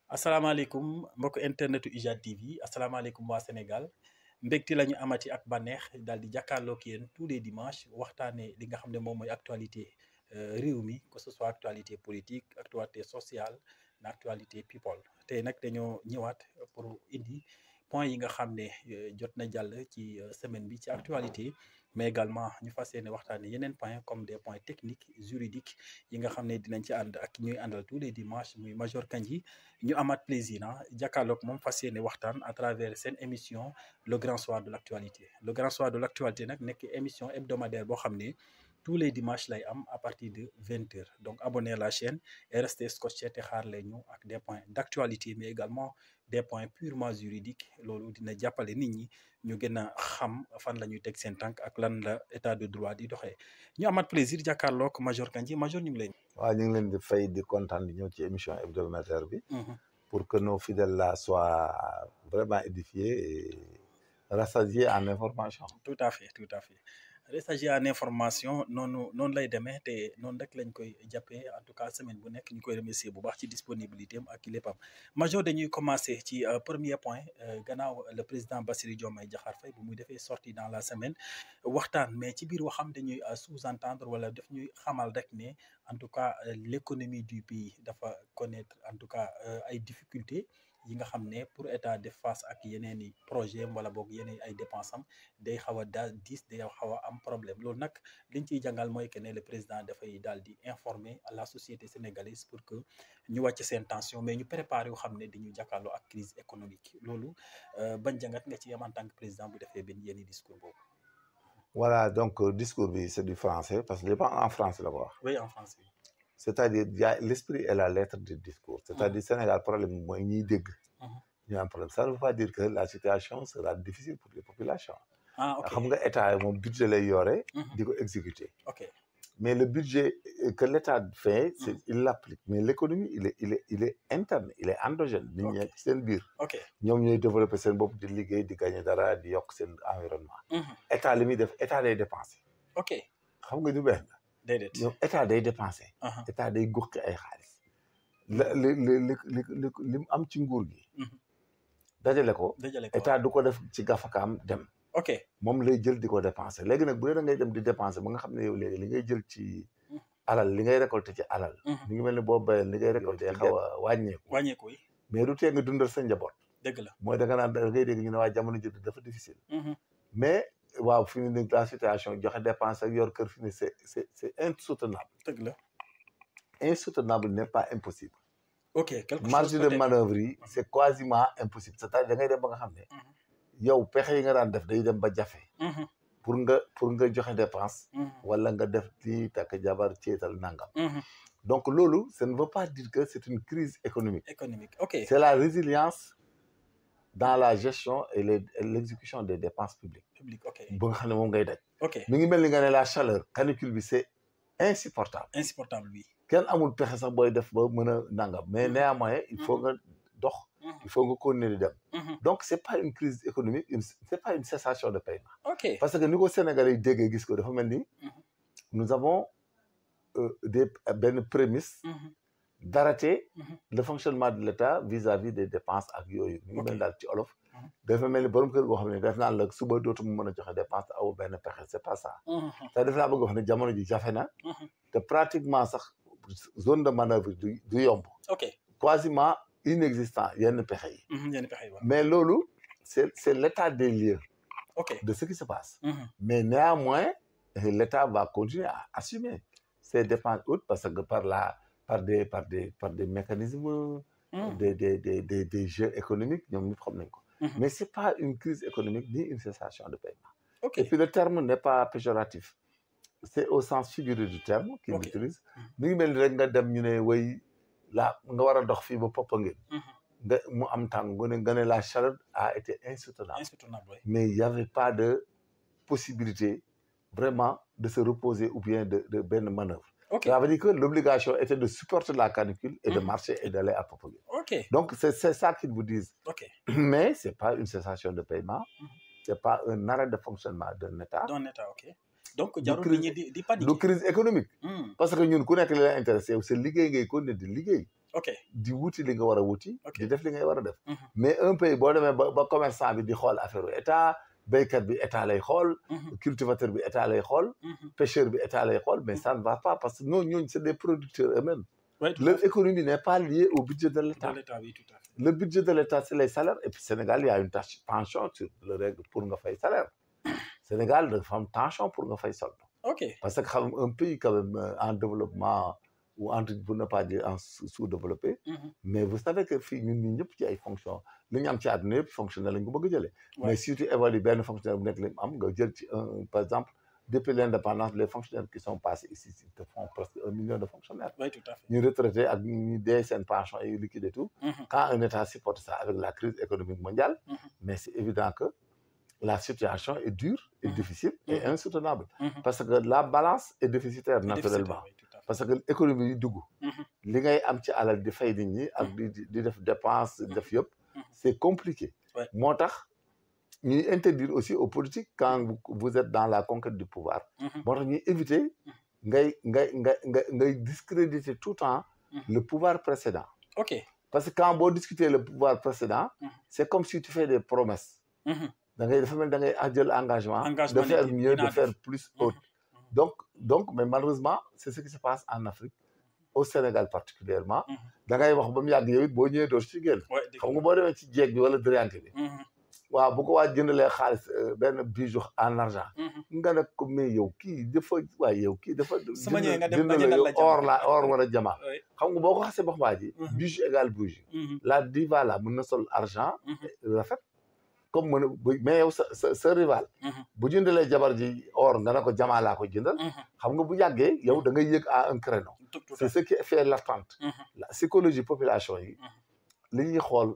asalaamaaleykum mbokk internetu IJAD TV asalaamaaleykum waa Sénégal mbégte la ñu amati ak bànneex daal di jàkkaarloog yéen tous les dimanches waxtaanee li nga xam ne moom mooy actualité réew mi que ce soit actualité politique actualité sociale na actualité people tey nag dañoo ñëwaat pour indi point yi nga xam ne jot na jàll ci semaine bi ci actualité mais également ñu fas yéene waxtaanee yeneen point comme des points techniques juridiques yi nga xam ne dinañ ci ànd ak ñuy àndal tous les dimanches muy Major Kandji ñu amaat plaisir jàkkaarloog moom fas yéene waxtaan à travers seen émission le grand soir de l' actualité le grand soir de l' actualité nag nekk émission hebdomadaire boo xam ne tous les dimanches lay am à partir de 20h donc abonnez à la chaîne et restez scotché te xaar leen ñu ak des points d' actualité mais également des points purement juridiques loolu dina jàppale nit ñi ñu gën a xam fan la ñuy teg seen tànk ak lan la état de droit di doxee ñu amaat plaisir jàkkaarloog Major Kandji Major ñu ngi lay. waaw ñu ngi leen di fay di kontaan di ñëw ci émission hebdomadaire bi. pour que nos fidèles là soient vraiment édifiés et rassasiés en information. tout à fait rassasiés en information noonu lay demee te noonu rek lañ koy jàppee en tout cas semaine bu nekk ñu koy remercier bu baax ci disponibilité am ak léppam Major dañuy commencer ci premier point gannaaw le président Bassirou Diomaye Diakhar Faye bu muy defee sortie dans la semaine waxtaan mais ci biir waxam dañuy sous-entendre wala daf ñuy xamal rek ne en tout cas l'économie du pays dafa connaître en tout cas ay difficultés yi nga xam ne pour état def face ak yeneen i projet wala boog yeneen ay dépenses am day xaw a day xaw a am problème loolu nag liñ ciy jàngal mooy que ne le président dafay daal di informer à la société sénégalaise pour que ñu wàcc seen tension mais ñu préparer yoo xam ne dañu jàkkaarloo ak crise économique loolu bañ jàngat nga ci am en tant que président bu defee benn yenn discours boobu. voilà donc discours bi c'est du français parce que en français la ko wax. oui en français. c'est-à-dire il y a l'esprit et la lettre du discours. c'est-à-dire Sénégal problème mooy ñiy dégg. ñu am problème ça ne veut pas dire que la situation sera difficile pour les populations. ok xam nga état moom budget lay yore. di ko exécuter. ok mais le budget que l'état fait c'est il l'applique mais l'économie il est interne il est endogène. nit ñi ci seen biir. ok ñoom ñooy développer seen bopp di liggéey di gagner dara di yokk seen environnement. état li muy def état day dépenser. ok xam nga ñu benn. déedéet ñoom état day dépenser. état day goxi ay xaalis. li mu am ci nguur gi. dajale ko état du ko def ci gafakaam dem. ok moom lay jël di ko dépenser léegi nag bu dee da ngay dem di dépenser ba nga xam ne yow léegi li ngay jël ci alal li ngay récolter ci alal. mi ngi mel ni boo bayal li ngay récolter xaw a wàññeeku yi mais du tee nga dundal sa njaboot. dëgg la mooy da nga naan da ngay dégg ñu ne waa jamono ji dafa difficile. mais waaw fi mu ne la situation joxe dépense ak yor kër fi ne c'est insoutenable. dëgg la insoutenable n'est pas impossible. ok marge de manœuvre yi c'est quasiment impossible c'est-à-dire da ngay dem ba nga xam ne yow pexe yi nga daan def day dem ba jafe pour nga joxe dépense wala nga def lii takk jabar ceetal nangam donc loolu ça ne veut pas dire que c'est une crise économique ok c'est la résilience dans la gestion et l'exécution des dépenses publiques ok ba nga xam ne moom ngay daj ok mi ngi mel ni nga ne la chaleur canicule bi c'est insupportable bi kenn amul pexe sax booy def ba mën a nangam mais néanmoins il faut nga dox il faut nga continuer di dem donc c'est pas une crise économique c'est pas une cessation de paiement ok parce que ni ko Sénégalais yi déggee gis ko dafa mel ni nous avons benn prémisse d'arrêter le fonctionnement de l'État vis-à-vis des dépenses ak yooyu mi ngi mel daal ci olof dafa mel ni borom kër goo xam ne def naan la suba dootuma mën a joxe dépense aw benn pexe c'est pas ça te def naa bëgg wax ne jamono ji jafe na te pratiquement sax zone de manœuvre du yomb ok quasiment inexistant yenn pexe yi mais loolu c'est l'état des lieux de ce qui se passe mais néanmoins l'état va continuer à assumer ses dépenses hautes parce que par des mécanismes des jeux économiques ñoom ñëpp xam nañ ko mais c'est pas une crise économique ni une cessation de paiement et puis le terme n'est pas péjoratif c'est au sens figuré du terme qu'il utilise mi ngi mel ni rek nga dem ñu ne way la nga war a dox fii ba Popenguine nga mu am tàng nga ne la chaleur a été insoutenable mais il y avait pas de possibilité vraiment de se reposer ou bien de benn manœuvre ça veut dire que l'obligation était de supporter la canicule et de marcher et d'aller à Popenguine donc c'est ça qu'ils vous disent mais c'est pas une cessation de paiement c'est pas un arrêt de fonctionnement d'un État donc jarul nit ñi di paniquer du crise économique parce que ñun ku nekk li la intéressé yow sa liggéey ngay continuer di liggéey ok di wuti li nga war a wuti. di def li ngay war a def. mais un pays boo demee ba commerçant bi di xool affaire état béykat bi état lay xool. cultivateur bi état lay xool. pêcheur bi état lay xool mais ça ne va pas parce que ñooñu c'est des producteurs eux-mêmes. Leur économie n'est pas liée au budget de l'État. Oui, tout à fait. Le budget de l'État, c'est les salaires. Et puis, Sénégal, il y a une tension sur le règle pour nga fay salaire. Sénégal, dafa am tension pour nga fay solde. Ok. Parce que un pays quand même en développement ou pour ne pas dire en sous-développé. Mais vous savez que fii ñun ñëpp ci ay fonctions li ñu am ci àdduna yëpp fonctionnaire lañ ko bëgg a jëlee. Mais si tu évalues benn fonctionnaire bu nekk lañ am nga jël ci par exemple. Depuis l'indépendance, les fonctionnaires qui sont passés ici te font presque 1 million de fonctionnaires. Oui, tout à fait. Ñu retraités ak ñu dee seen pension et liquide et tout. Quand un État supporte ça avec la crise économique mondiale, mais c'est évident que la situation est dure et difficile et insoutenable. Parce que la balance est déficitaire naturellement. Parce que l'économie yi dugg. li ngay am ci alal di fay nit ñi ak di def dépense def yëpp. C'est compliqué. moo tax ñuy interdire aussi aux politiques quand vous êtes dans la conquête du pouvoir. moo tax ñuy éviter ngay discréditer tout le temps le pouvoir précédent. Ok. Parce que quand boo discuter le pouvoir précédent, c'est comme si tu fais des promesses. da ngay dafa mel da ngay jël engagement. de faire mieux, de faire plus haute. Donc mais malheureusement c'est ce qui se passe en Afrique. Au Sénégal particulièrement. da ngay wax ba mu yàgg yow it boo ñëwee doo ci génn. xam nga boo demee ci jeeg bi wala diriyanke bi. waaw bu ko waa jëndalee xaalis benn bijou en argent. nga ne ko mais yow kii dafa waaye yow kii dafa. sama ñëwee nga dem ba jëndal la or wala jama. xam nga boo ko xasee ba xamaa ji. bijou égal bijou. la diva la mën na sol argent. rafet comme mën a mais yow sa rival. bu jëndalee jabar ji or nga ne ko jama laa ko jëndal. xam nga bu yàggee yow da ngay yëg à un créneau. c'est ce qui fait l'attente. la psychologie population yi. li ñuy xool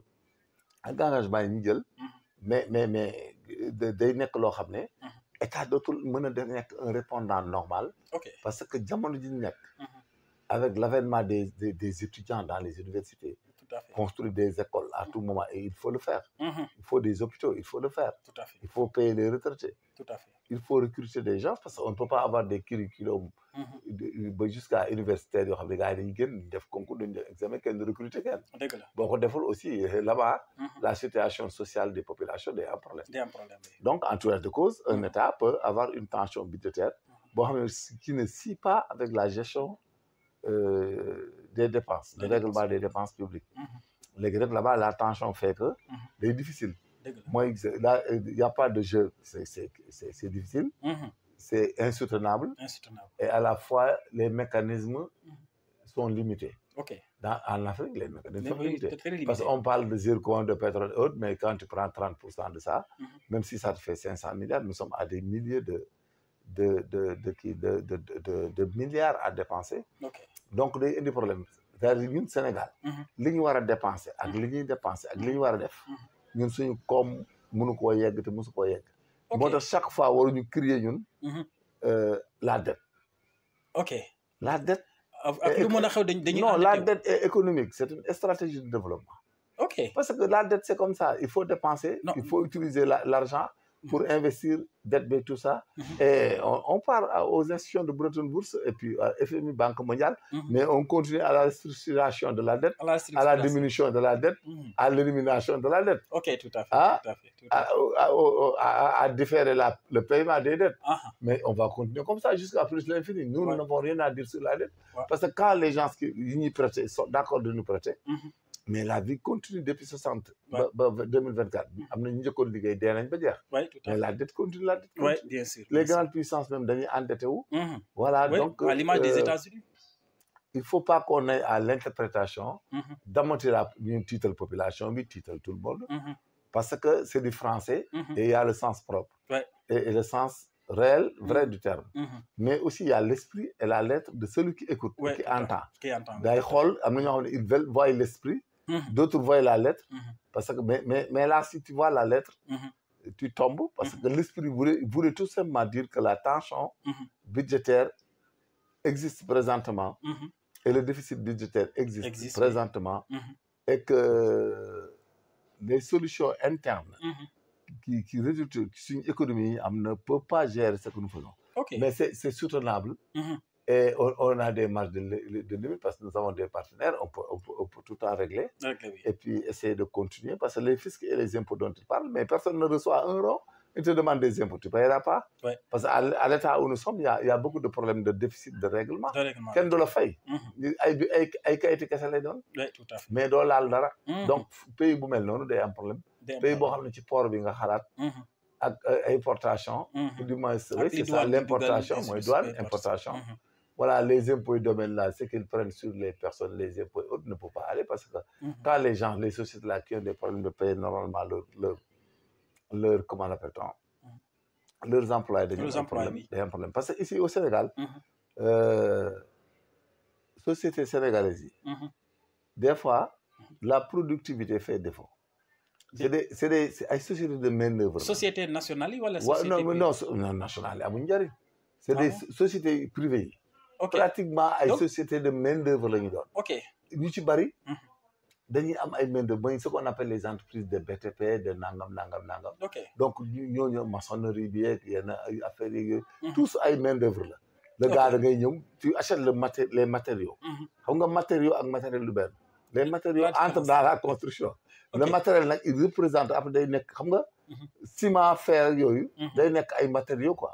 ak engagement yi ñu jël. mais day nekk loo xam ne. état dootul mën a nekk un répondant normal. parce que jamono ji ñu nekk. avec l'avènement des étudiants dans les universités. construire des écoles à tout moment et il faut le faire. Il faut des hôpitaux, il faut le faire. Tout à fait. Il faut payer les retraités. Tout à fait. Il faut recruter des gens parce qu'on ne peut pas avoir des curriculums jusqu'à universitaire yoo xam ne gars yi dañuy génn def concours dañu def examen kenn recruter kenn. dëgg la boo ko deful aussi là-bas. la situation sociale des populations day am problème. Donc en tout cas de cause un État peut avoir une tension budgétaire boo xam ne qui ne scie pas avec la gestion des dépenses, le règlement des dépenses publiques. léegi rek là-bas la tension fait que c'est difficile. Moi là il y a pas de jeu, c'est difficile. C'est insoutenable. Et à la fois les mécanismes sont limités. En Afrique les mécanismes sont limités. Parce qu'on parle de zircon, de pétrole et autres, mais quand tu prends 30% de ça, même si ça te fait 500 milliards, nous sommes à des milliers de milliards à dépenser. Donc day indi problème c'est-à-dire ñun Sénégal. li ñu war a dépenser ak li ñuy dépenser ak li ñu war a def. ñun suñu koom mënu koo yegg te mësu koo yegg. moo tax chaque fois waruñu créer ñun. la dette. La dette. ak lu mën a xew dañuy non la dette est économique c'est une stratégie de développement. Parce que la dette c'est comme ça il faut dépenser. Il faut utiliser l'argent pour investir dette et tout ça. Et on part aux institutions de Bretton Woods et puis à FMI, Banque mondiale, mais on continue à la restructuration de la dette, à la diminution de la dette, à l'élimination de la dette. Tout à fait. À différer le paiement des dettes. Mais on va continuer comme ça jusqu'à plus l'infini. Nous n'avons rien à dire sur la dette. Parce que quand les gens qui nous prêtent sont d'accord de nous prêter, mais la vie continue depuis 60 ba 2024 am na ñu njëkkoon liggéey dee nañ ba jeex. Mais la dette continue, la dette continue. Bien sûr. Les grandes puissances même dañuy endetté wu. Voilà donc à l'image des États-Unis. Il faut pas qu'on aille à l'interprétation d'amortir ñu tiital population bi tiital tout le monde. Parce que c'est du français. Et il y a le sens propre. Et le sens réel, vrai du terme. Mais aussi il y a l'esprit et la lettre de celui qui écoute, qui entend. Day xool am na ñoo xam ne ils veulent voir l'esprit. D'autres voient la lettre. Parce que mais là si tu vois la lettre. Tu tombes parce que l'esprit voulait tout simplement dire que la tension budgétaire existe présentement. Et le déficit budgétaire existe présentement. Et que les solutions internes qui résultent sur une économie ne peut pas gérer ce que nous faisons. Mais c'est soutenable. Et on a des marges de limite parce que nous avons des partenaires, on peut tout le temps régler. Oui. Et puis essayer de continuer parce que les fiscs et les impôts dont tu parles, mais personne ne reçoit €. Ils te demandent des impôts, tu ne paieras pas. Ouais. Parce qu'à l'état où nous sommes, il y a beaucoup de problèmes de déficit de règlement. Quel de le fait? Ay kayiti kese lay doon. Oui, tout à fait. Mais doo laal dara. Donc pays bu mel noonu day am problème. Pays boo xam ne ci port bi nga xalaat. ak importation. du moins c'est ça l'importation mooy douane importation. Voilà, les impôts et domaines là, ce qu'ils prennent sur les personnes, les impôts et autres ne peuvent pas aller parce que quand les gens, les sociétés là qui ont des problèmes de payer normalement leur comment l'appelle-t-on, leurs employés dañuy am problème parce que ici au Sénégal société sénégalaise yi des fois la productivité fait défaut. C'est ay sociétés de main-d'œuvre. Société nationale yi wala société non nationale yi amuñu njëriñ. C'est des sociétés privées yi. Pratiquement ay sociétés de main-d'œuvre la ñu doon. ok ñu ci bari dañuy am ay main-d'œuvre mooy ce qu'on appelle les entreprises de BTP de nangam. ok donc ñooñu maçonnerie bi yeeg yenn ay affaires yooyu. tous ay main-d'œuvre la. le gars da ngay ñëw tu achètes les matériaux. xam nga matériaux ak matériel lu benn. les matériaux entrent dans la construction. le matériel nag il représente après day nekk xam nga. ciment fer yooyu. day nekk ay matériaux quoi.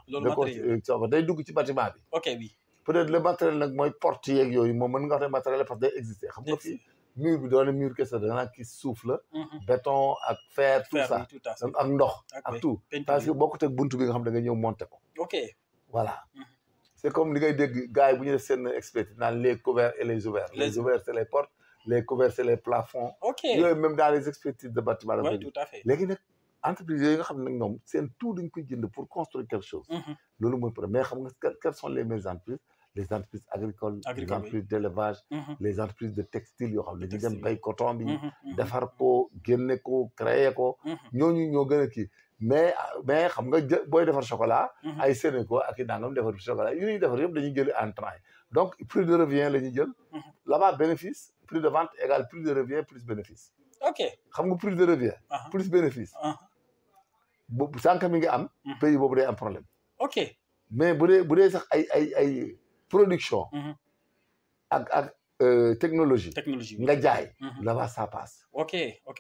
day dugg ci bâtiment bi. ok oui. peut-être le matériel nag mooy porte yeeg yooyu moom mën nga wax ne matériel parce que day exister xam nga fii mur bi doone mur kese da nga naan kii suuf la béton ak fer tout ça ak ndox ak tout parce que bokkut ak buntu bi nga xam da nga ñëw monter ko ok voilà c'est comme li ngay dégg gars yi bu ñu def seen expertise naan les couverts et les ouverts les ouverts c'est les portes les couverts c'est les plafonds yooyu même dans les expertises de bâtiment la tout à fait léegi nag entreprise yooyu nga xam ne nag ñoom seen tout dañ koy jënd pour construire quelque chose loolu mooy problème mais xam nga quelles sont les meilleures entreprises les entreprises agricoles les entreprises d'élevage les entreprises de textile yoo xam ne dañuy dem bay coton bi defar ko génne ko créer ko ñooñu ñoo gën a kii mais xam nga booy defar chocolat ay Sénégal ak i nangam defar chocolat yu ñuy defar yëpp dañuy jëli en train donc prix de revient la ñuy jël là-bas bénéfice prix de vente égale prix de revient plus bénéfice ok xam nga prix de revient plus bénéfice boobu sànq mi ngi am pays boobu day am problème ok mais bu dee sax ay production ak technologie nga jaay là-bas ça passe ok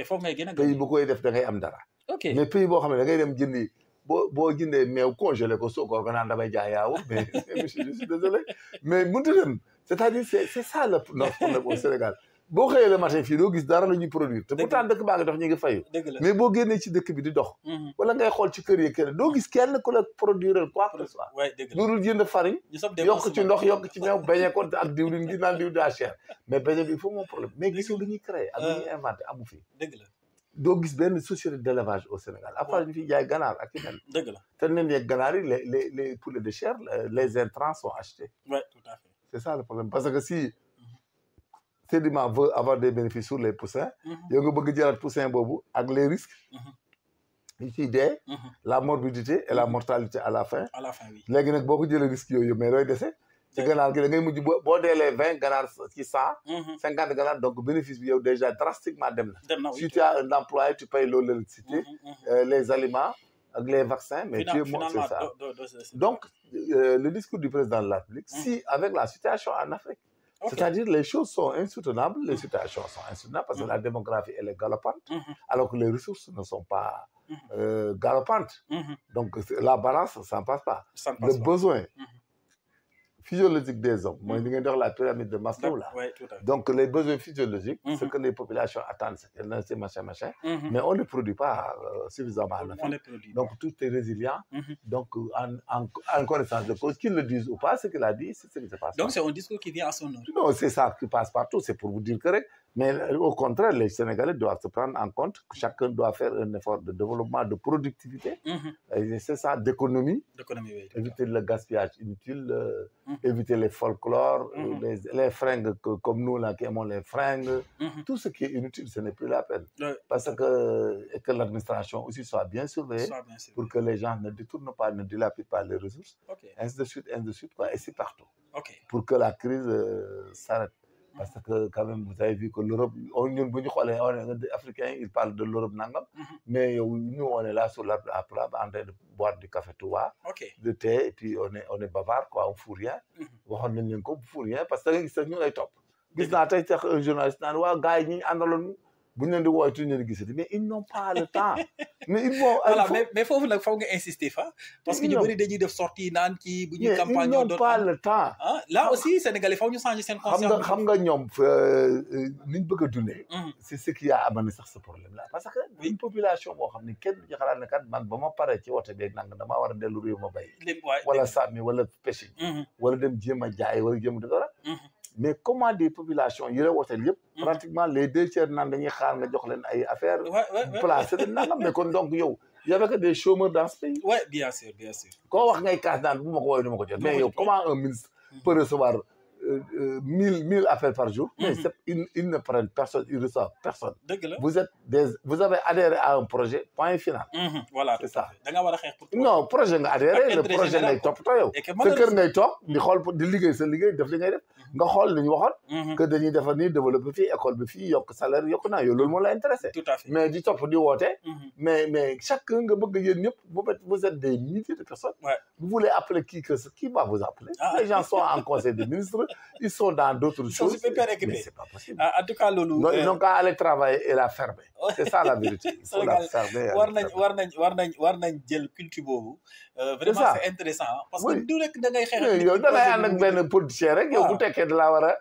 foofu ngay gën a pays bu koy def da ngay am dara ok mais pays boo xam ne da ngay dem jëndi boo jëndee meew congelé ko soo ko nga naan damay jaay yaawu mais je suis désolé mais mënut a dem c'est-à-dire c'est ça notre problème au Sénégal boo xëyee le matin fii doo gis dara la ñuy produire te pourtant dëkk baa ngi dox ñu ngi fayu mais boo génnee ci dëkk bi di dox wala ngay xool ci kër yi kenn doo gis kenn ku la produire quoi que ce soit loolu jënd farine yokk ci ndox yokk ci meew bañee ko ak diwlin gi naan diw daa cher mais bañe bi il faut mon problème mais gisoo lu ñuy créer ak lu ñuy inventé amu fi doo gis benn société d'élevage au Sénégal à part ñu fi jaay ganaar ak i nen te nen yeeg ganaar yi les poulets de chair les intrants sont achetés tout à fait c'est ça le problème parce que si Sedima veut avoir des bénéfices sur les poussins yow nga bëgg jëlaat poussin boobu ak les risques yi ciy dee la morbidité et la mortalité à la fin oui léegi nag boo ko jëlee risques yooyu mais looy dese ci ganaar gi da ngay mujj boo deelee 20 ganaar ci 150 ganaar donc bénéfice bi yow déjà drastiquement dem na si tu as un employé tu payes l'électricité les aliments ak les vaccins mais tu es mort c'est ça donc le discours du président de la République si avec la situation en Afrique c'est-à-dire les choses sont insoutenables, les situations sont insoutenables parce que la démographie elle est galopante alors que les ressources ne sont pas galopantes. Donc la balance ça ne passe pas. Le besoin physiologique des hommes, moi je dire la pyramide de Maslow là. Donc les besoins physiologiques, ce que les populations attendent, c'est machin, mais on ne produit pas suffisamment. Donc tout est résilient. Donc en connaissance de cause, qu'ils le disent ou pas, ce qu'il a dit, c'est ce qui se passe. Donc c'est un discours qui vient à son nom. Non, c'est ça qui passe partout, c'est pour vous dire correct. Mais au contraire, les Sénégalais doivent se prendre en compte que chacun doit faire un effort de développement, de productivité. Et c'est ça, d'économie. Oui, éviter le gaspillage inutile, éviter les folklores, les fringues comme nous là qui aimons les fringues. Tout ce qui est inutile, ce n'est plus la peine. Parce que l'administration aussi soit bien surveillée pour que les gens ne détournent pas, ne dilapident pas les ressources. Ainsi de suite, quoi. Et c'est partout. Pour que la crise s'arrête. Parce que quand même, vous avez vu que l'Europe, les Africains, ils parlent de l'Europe nangam, mais nous, on est là sur la plat en train de boire du café touba, de thé, et puis on est bavard, quoi, on ne fout rien. waxoon nañ leen ko pour rien parce que da nga gis sax ñu lay topp gis naa tey sax un journaliste naan waa gars yi ñi àndaloon bu ñu leen di woowee tuuti ñu leen di gisati mais ils n'ont pas le temps. mais ils vont. voilà mais foofu nag foog nga insister fa. parce que ñu bëri dañuy def sortie naan kii bu ñuy campagne ils n'ont pas le temps. ah là aussi Sénégalais foog ñu changer seen conscience. xam nga ñoom niñ bëgg a dundee. c'est ce qui a amené sax ce problème là parce que une population boo xam ne kenn du ci xalaat ne kat man ba ma paree ci wote beeg nang damaa war a dellu réew ma bay. wala sàmmi wala pêche. wala dem jéem a jaay wala jéem a dara. mais comment des populations yi la woteel yëpp. pratiquement les 2/3 naan dañuy xaar nga jox leen ay affaires. placé leen nangam mais kon donc yow y avait que des chômeurs dans ce pays. oui bien sûr bien sûr. koo wax ngay kaas naan bu ma ko woowee du ma ko jot. mais yow comment un ministre peut recevoir 1000 affaires par jour. mais ils ne prennent personne ils reçoivent personne. dëgg la vous avez adhéré à un projet point final. voilà c'est ça. da nga war a xeex pour. non projet nga adhéré le projet ngay toppatoo yow. sa kër ngay toog di xool di liggéey sa liggéey def li ngay def. nga xool li ñu waxoon. que dañuy defar nii développer fii école bi fii yokk salaire yokk naa yow loolu moo la intéressé. tout à fait mais di topp di woote. mais chacun nga bëgg yéen ñëpp vous êtes des milliers de personnes. vous voulez appeler qui va vous appeler. les gens sont en conseil des ministres. ils sont dans d'autres choses. Ils sont super équipés. Mais c'est pas possible. En tout cas, loolu. Non, ils n'ont qu'à aller travailler et la fermer. C'est ça la vérité. Il faut la fermer. war nañ jël culture boobu. Vraiment c'est intéressant parce que du rek da ngay xeex. yow da ngay ànd ak benn politicien rek yow bu tekkee da laa war a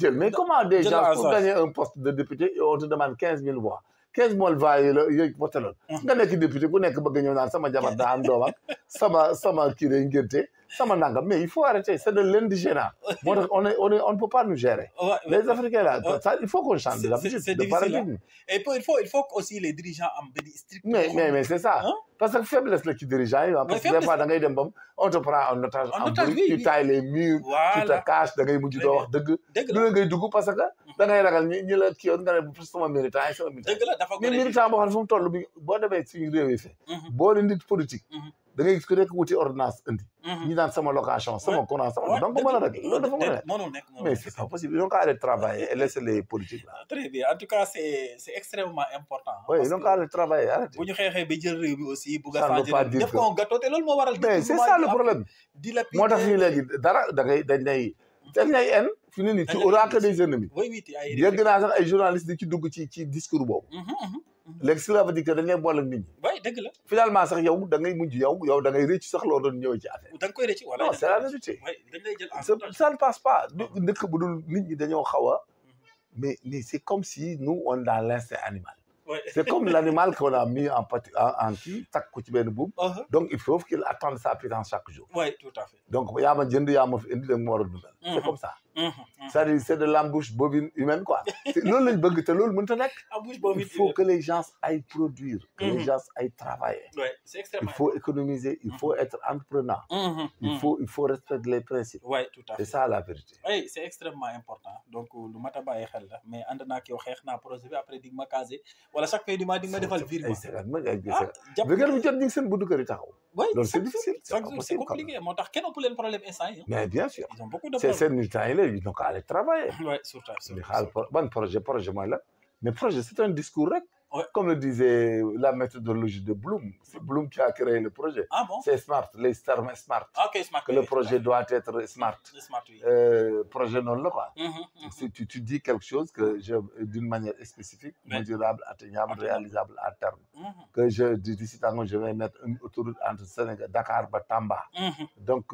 jël mais comment des gens pour gagner un poste de député on te demande 15 000 voix. 15 000 voix yi la yooyu voté loon nga nekk député ku nekk bëgg ñëw naan sama jabar daa am doom ak sama kii day ngénte sama nangam mais il faut arrêter c'est de l'indigénat moo tax on ne peut pas nous gérer. Les Africains là ça il faut qu'on change de paradigme. Et il faut aussi les dirigeants am benn strict. mais c'est ça. parce que faiblesse la ci dirigeant yi parce que des fois da ngay dem bam on te prend en otage en brut tu tailles les murs tu te caches da ngay mujj doo wax dëgg lu la ngay dugg parce que da ngay ragal ñi la kii yoon nga ne sama militant yi sama militant mais militant boo xam ne fu mu toll bi boo demee suñu réew yi fe boo leen nit politique da ngay gis ku nekk wuti ordonnance indi ñi daan sama location sama courant sama donc mën a rek loolu dafa mën a nekk mais c'est pas possible ils n'ont qu'à aller travailler et laisser les politiques là. Très bien en tout cas c'est extrêmement important. oui ils n'ont qu'à aller travailler arrêtez. bu ñu xeexee ba jël réew mi aussi bu ça ne veut pas dire def ko gâteau te loolu moo waral. mais c'est ça le problème moo tax fii léegi dara da ngay dañ lay en fi ne nii tu auras que des ennemis. yëgg naa sax ay journalistes di ci dugg ci discours boobu. léegi cela veut dire que dañ lay boole ak nit ñi. oui dëgg la. finalement sax yow da ngay mujj yow da ngay rëcc sax loo doon ñëwee ci affaire. da nga koy rëcc wala. non c'est la vérité. oui dañ lay jël ça ne passe pas dëkk bu dul nit ñi dañoo xaw a mais c'est comme si nous on est dans l'instinct animal. Ouais. C'est comme l'animal qu'on a mis en qui, tac, ko ci benn buum. Donc il faut qu'il attende sa pitance chaque jour. Oui, tout à fait. Donc yaa ma jënd yaa ma fi indi da nga ma war a dundal. C'est comme ça. C'est-à-dire c'est de l'embouche bovine humaine quoi. Loolu lañ bëgg te loolu mënut a nekk. Embouche bovine. Il faut que les gens aillent produire, que les gens aillent travailler. Oui, c'est extrêmement. Il faut économiser, il faut être entrepreneur. Il faut respecter les principes. Oui, tout à fait. C'est ça la vérité. Oui, c'est extrêmement important. Donc lu mat a bàyyi xel la mais ànd naa ak yow xeex naa projet bi après di nga ma casé wala chaque fin du mois di nga ma defal virement. bu jot ñu seen buntu kër yi taxaw. Oui, c'est difficile. C'est compliqué moo tax kenn ëpp leen problème instant yi. Mais bien sûr. Ils ont beaucoup de problèmes. C'est militants yi la ils n'ont qu'à aller travailler. Oui, surtout. Ban projet mooy la mais projet c'est un discours rek. Ouais. Comme le disait la méthodologie de Bloom, c'est Bloom qui a créé le projet. Ah bon? C'est Smart, les termes Smart. Ok, Smart. Que le projet doit être Smart. Smart, oui. Projet non là quoi. Si tu dis quelque chose que d'une manière spécifique, mesurable, atteignable, réalisable à terme. Que d'ici tant je vais mettre une autoroute entre Sénégal, Dakar, Tamba. Donc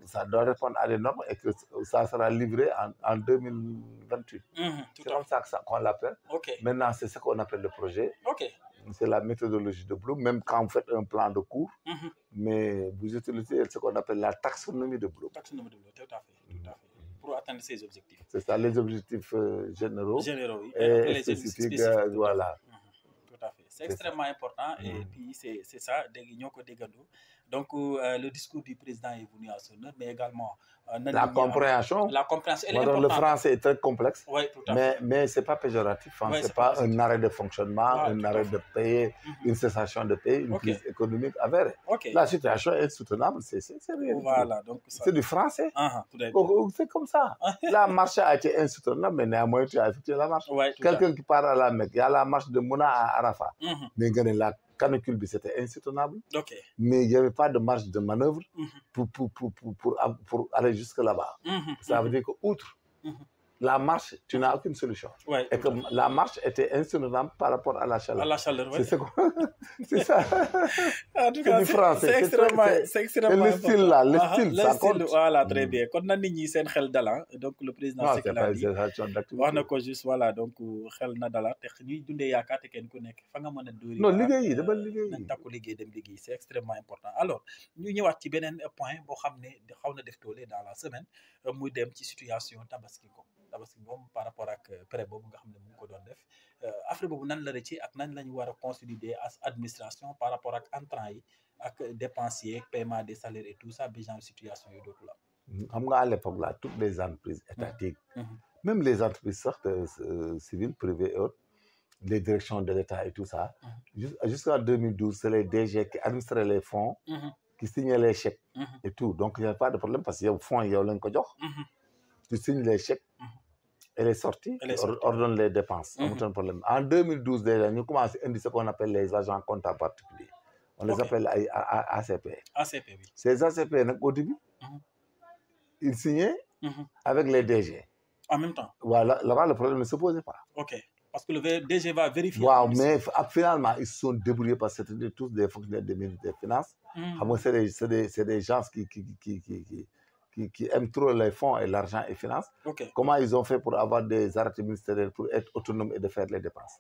ça doit répondre à des normes et que ça sera livré en 2028. C'est comme ça qu'on l'appelle. Okay. Maintenant, c'est ce qu'on appelle le projet. Okay. C'est la méthodologie de Bloom, même quand vous faites un plan de cours, mais vous utilisez ce qu'on appelle la taxonomie de Bloom. Taxonomie de Bloom, tout à fait. Pour atteindre ces objectifs. C'est ça, les objectifs généraux. Généraux, oui. Et les spécifiques, voilà. Tout à fait. C'est extrêmement important et puis c'est ça, donc le discours du président est venu à son heure, mais également la compréhension. La compréhension, elle est importante. Le français est très complexe, oui, tout à fait. Mais c'est pas péjoratif, hein. C'est pas un arrêt de fonctionnement, un arrêt de payer, une cessation de payer, une crise économique avérée. La situation est soutenable, c'est rien. Voilà, donc c'est du français. C'est comme ça. La marche a été insoutenable, mais néanmoins tu as effectué la marche. Quelqu'un qui part à la Mecque, il y a la marche de Mouna à Arafat. Mais la canicule, c'était insoutenable. Ok. Mais il n'y avait pas de marge de manœuvre pour aller jusque là-bas. Ça veut dire qu'outre la marche, tu n'as aucune solution. Ouais, et que la marche était insoutenable par rapport à la chaleur. À la chaleur, oui. C'est ça. En tout cas, du français. C'est extrêmement le style là, le style, ça compte. Voilà, très bien. Quand on a dit sen xel dala, donc le président non, c'est qu'il a dit. wax na ko juste voilà donc xel na dala te ñuy dundee yaakaar te kenn ku nekk fa nga mën a dóori. non liggéey dama liggéey. nañ takku liggéey dem liggéey c'est extrêmement important. Alors ñu ñëwaat ci beneen point boo xam ne xaw na def toole dans la semaine muy dem ci situation tabaski moom par rapport ak prêt boobu nga xam ne mu ngi ko doon def affaire boobu nan la rëcc ak nan la ñu war a consolider administration par rapport ak entrant yi ak dépensiers paiement des salaires et tout ça bi genre situation yi dootu la. xam nga à l'époque là toutes les entreprises étatiques même les entreprises civiles privées et autres les directions de l'État et tout ça jusqu'en 2012 c'est les DG qui administraient les fonds qui signaient les chèques et tout donc il n'y a pas de problème parce que yow fonds yow lañ ko jox tu signes les chèques et les sorties ordonne les dépenses amutoon problème en 2012 déjà ñu commencé indi ce qu'on appelle les agents comptables particuliers on les appelle ay ACP oui. Ces ACP nag au début ils signaient avec les DG en même temps. Voilà, là-bas le problème ne se posait pas. Ok, parce que le DG va vérifier. Waaw, mais finalement ils se sont débrouillés parce que c'était tous des fonctionnaires des ministères des Finances. Xam nga c'est des gens qui aiment trop les fonds et l'argent et finances. Comment ils ont fait pour avoir des arrêtés ministériels pour être autonomes et de faire les dépenses?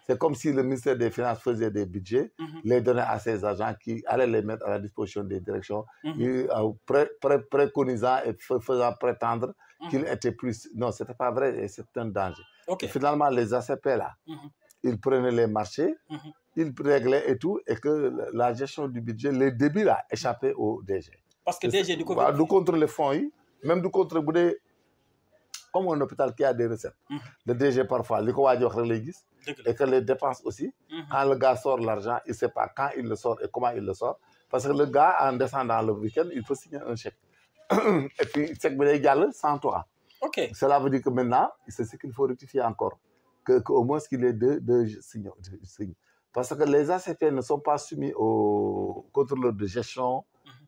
C'est comme si le ministère des Finances faisait des budgets, les donnait à ses agents qui allaient les mettre à la disposition des directions, préconisant et faisant prétendre qu'ils étaient plus... Non, ce n'était pas vrai et c'est un danger. Et finalement, les ACP là, ils prenaient les marchés, ils réglaient et tout, et que la gestion du budget, les débits là, échappaient au DG. Parce que DG du coup... Du contre les fonds, même du contre... Comme un hôpital qui a des recettes. Le DG parfois, et que les dépenses aussi, quand le gars sort l'argent, il ne sait pas quand il le sort et comment il le sort. Parce que le gars, en descendant le week-end, il faut signer un chèque. Et puis, c'est que sans toi. Cela veut dire que maintenant, c'est ce qu'il faut rectifier encore. Qu'au moins qu'il y ait deux signes. Parce que les ACP ne sont pas soumis au contrôle de gestion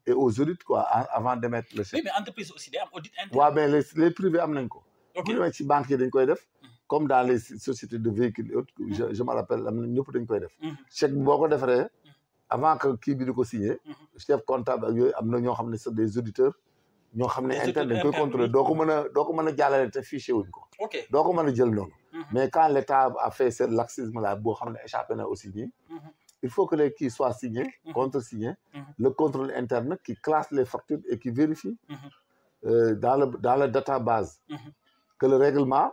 et aux audits quoi, avant de mettre le chèque. Oui, mais l'entreprise aussi, il y a un audit interne. Oui, mais les privés, les banques, comme dans les sociétés de véhicules et autres, je me rappelle, nous pouvons le faire. Chèque beaucoup de frais, avant que qui bi ko signé, chef comptable c'est des auditeurs, ñoo xamné interne dañ koy contrôler doko mëna jallalé té fichier wuñ ko. Doko mëna jël non. Mais quand l'État a fait ce laxisme là bo xamné échappé na aussi ni, il faut que les qui soient signés, contre-signés, le contrôle interne qui classe les factures et qui vérifie dans la database que le règlement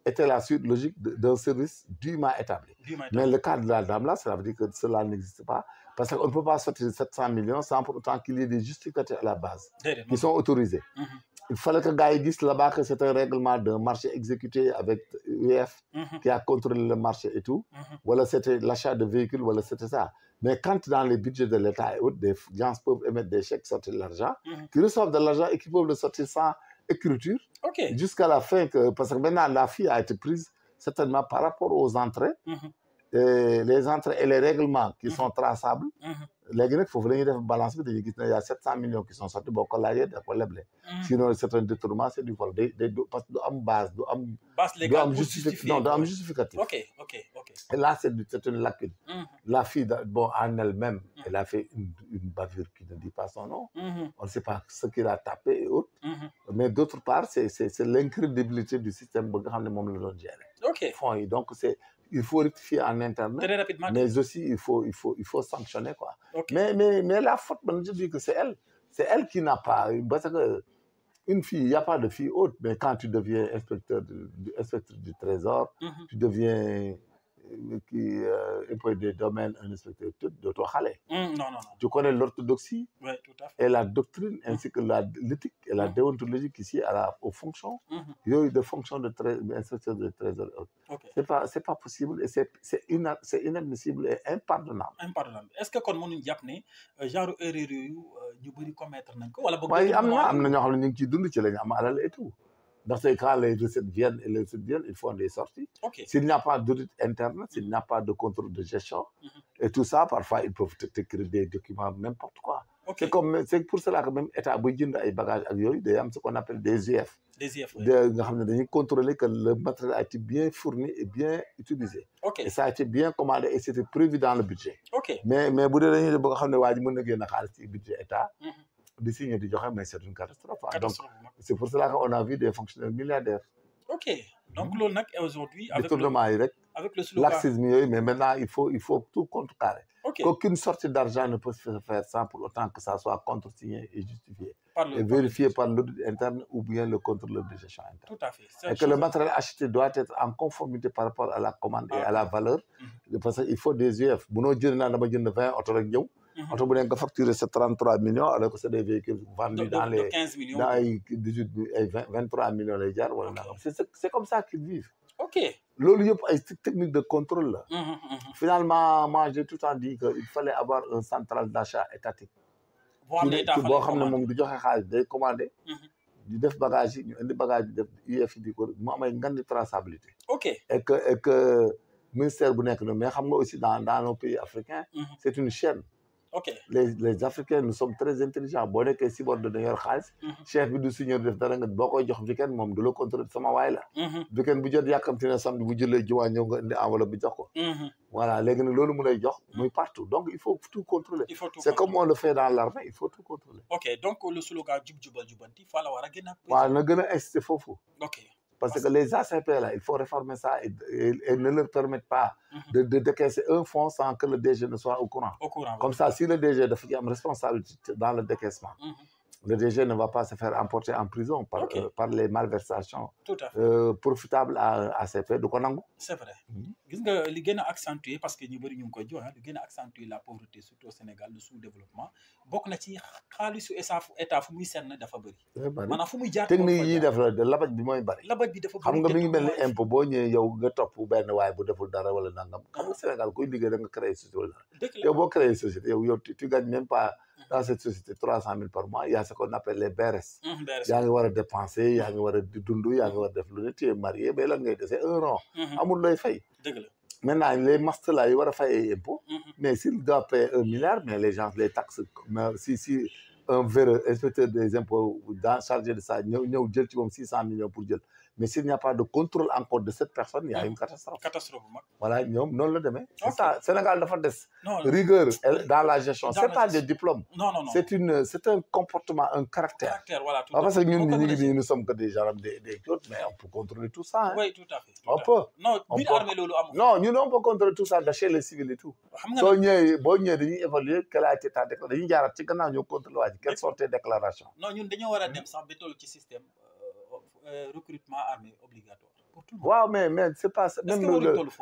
était la suite logique d'un service dûment établi. Mais le cas de la dame là, ça veut dire que cela n'existe pas parce qu'on ne peut pas sortir 700 millions sans pour autant qu'il y ait des justificatifs à la base qui sont autorisés. Il fallait que Gaï dise là-bas que c'est un règlement d'un marché exécuté avec UEF qui a contrôlé le marché et tout. Voilà, c'était l'achat de véhicules, voilà, c'était ça. Mais quand dans les budgets de l'État et autres, des gens peuvent émettre des chèques, sortir de l'argent, qui reçoivent de l'argent et qui peuvent le sortir sans écriture, jusqu'à la fin, parce que maintenant la fille a été prise certainement par rapport aux entrées, les entrées et les règlements qui sont traçables. Il faut venir faire balance, il y a 700 millions qui sont sortis, sinon c'est un détournement, c'est du vol. Parce que base légale justificative. Non, justificatif. Et là, c'est une lacune. La fille, bon, en elle-même, elle a fait une bavure qui ne dit pas son nom. On ne sait pas ce qu'il a tapé et autres. Mais d'autre part, c'est l'incrédibilité du système de gérer. Donc, il faut rectifier en interne, mais aussi il faut sanctionner quoi. Mais la faute, je dis que c'est elle qui n'a pas, parce que une fille, il n'y a pas de fille haute, mais quand tu deviens inspecteur du trésor, tu deviens des domaines, un inspecteur de toi. Non. Tu connais l'orthodoxie et la doctrine ainsi que l'éthique et la déontologie qui ici aux fonctions. Il y a eu des fonctions d'inspecteur de trésor. C'est pas possible et c'est inadmissible et impardonnable. Est-ce que quand on dit que genre erreur ñu bari commettre nañ ko wala am na ñoo xam ne ñu ngi ciy dund ci lañu am alal et tout. Dans ces cas, les recettes viennent ils font des sorties. S'il n'y a pas d'audit interne, s'il n'y a pas de contrôle de gestion, Et tout ça, parfois, ils peuvent t'écrire des documents, n'importe quoi. Ok. C'est pour cela que même l'État, il y a des bagages avions, il y a ce qu'on appelle des UF. Des UF, oui. De contrôler que le matériel a été bien fourni et bien utilisé. Ok. Et ça a été bien commandé et c'était prévu dans le budget. Ok. Mais si vous avez le budget d'État, mais c'est une catastrophe. Donc, c'est pour cela qu'on a vu des fonctionnaires milliardaires. Ok. Donc, aujourd'hui, avec le laxisme, mais maintenant, il faut tout contrecarrer. Okay. Qu'aucune sortie d'argent ne peut se faire sans pour autant que ça soit contresigné et justifié. Et vérifié par l'audit interne ou bien le contrôleur de gestion interne. Tout à fait. Et que le matériel acheté doit être en conformité par rapport à la commande et à la valeur. Parce qu'il faut des UF. Si on a 20 autos, auto bu nga facturé c'est 33 millions alors que c'est des véhicules vendus dans les 15 millions. Dans les 18 et 23 millions les jar wala c'est comme ça qu'ils vivent. OK. Loolu yëpp ay technique de contrôle là. Finalement moi j'ai tout le temps dit qu'il fallait avoir un central d'achat étatique. Boo xam ne moom du joxe xaalis day commandé. di def bagage yi ñu indi bagage bi def UF di ko mu am ay ngandi traçabilité. OK. Et que ministère bu nekk mais xam nga aussi dans nos pays africains c'est une chaîne. OK. Les Africains, nous sommes très intelligents. Si on est subordonné de xaalis, chef bi du signer def dara nga bokoy jox weekend mom du le contrôle sama way la. Weekend bu jot yakamti na samedi bu jëlé juwa ñew nga indi enveloppe bi jox ko. Voilà, légui nak lolu mu lay jox muy partout. Donc il faut tout contrôler. C'est comme on le fait dans l'armée, il faut tout contrôler. OK, donc le slogan jub jubal jubanti fa la wara gëna. Wa na gëna insister fofu. OK. Parce que les ACP là, il faut réformer ça et ne leur permettre pas de décaisser un fonds sans que le DG ne soit au courant. Comme ça, si le DG doit faire une responsabilité dans le décaissement, le DG ne va pas se faire emporter en prison par les malversations profitables à ACP. C'est vrai. Gis nga li gën a accentuer parce que ñu bari ñu ngi koy jox li gën a accentuer la pauvreté surtout au Sénégal le sous-développement bokk na ci xaalisu état fu muy senn dafa bari. Maanaam fu muy jaar technique yi def la labaj bi mooy bari. Labaj bi dafa bari. Xam nga mi ngi mel ni impôt boo ñëwee yow nga topp benn waay bu deful dara wala nangam. Xam nga Sénégal kuy liggéey da nga créer société wala dara. Yow boo créer société yow tu gagnes même pas dans cette société 300 000 par mois. Il y a ce qu'on appelle les BRS. yaa ngi war a dépenser yaa ngi war a dund yaa ngi war a def lu ne tu es marié mais lan ngay dese un rond. amul looy fay. Maintenant, les masters là, ils vont faire des impôts, mais s'ils doivent payer 1 milliard, mais les gens les taxent. Mais si un vrai inspecteur des impôts chargé de ça, il y a 600 millions pour dire. Mais s'il n'y a pas de contrôle encore de cette personne, il y a une catastrophe. Voilà, non le demain. C'est ça. Sénégal de faire rigueur dans la gestion. Ce n'est pas des diplômes. Non. C'est un comportement, un caractère. Voilà, parce que nous sommes que des gens, des mais on peut contrôler tout ça. Hein. Oui, tout à fait. On peut. Non, nous on peut contrôler tout ça chez les civils et tout. Si on évaluer quel a été ta déclaration, quelles sont tes déclarations. Non, nous devons avoir un système. Recrutement armé obligatoire pour tout le monde. Wow, mais c'est pas ça.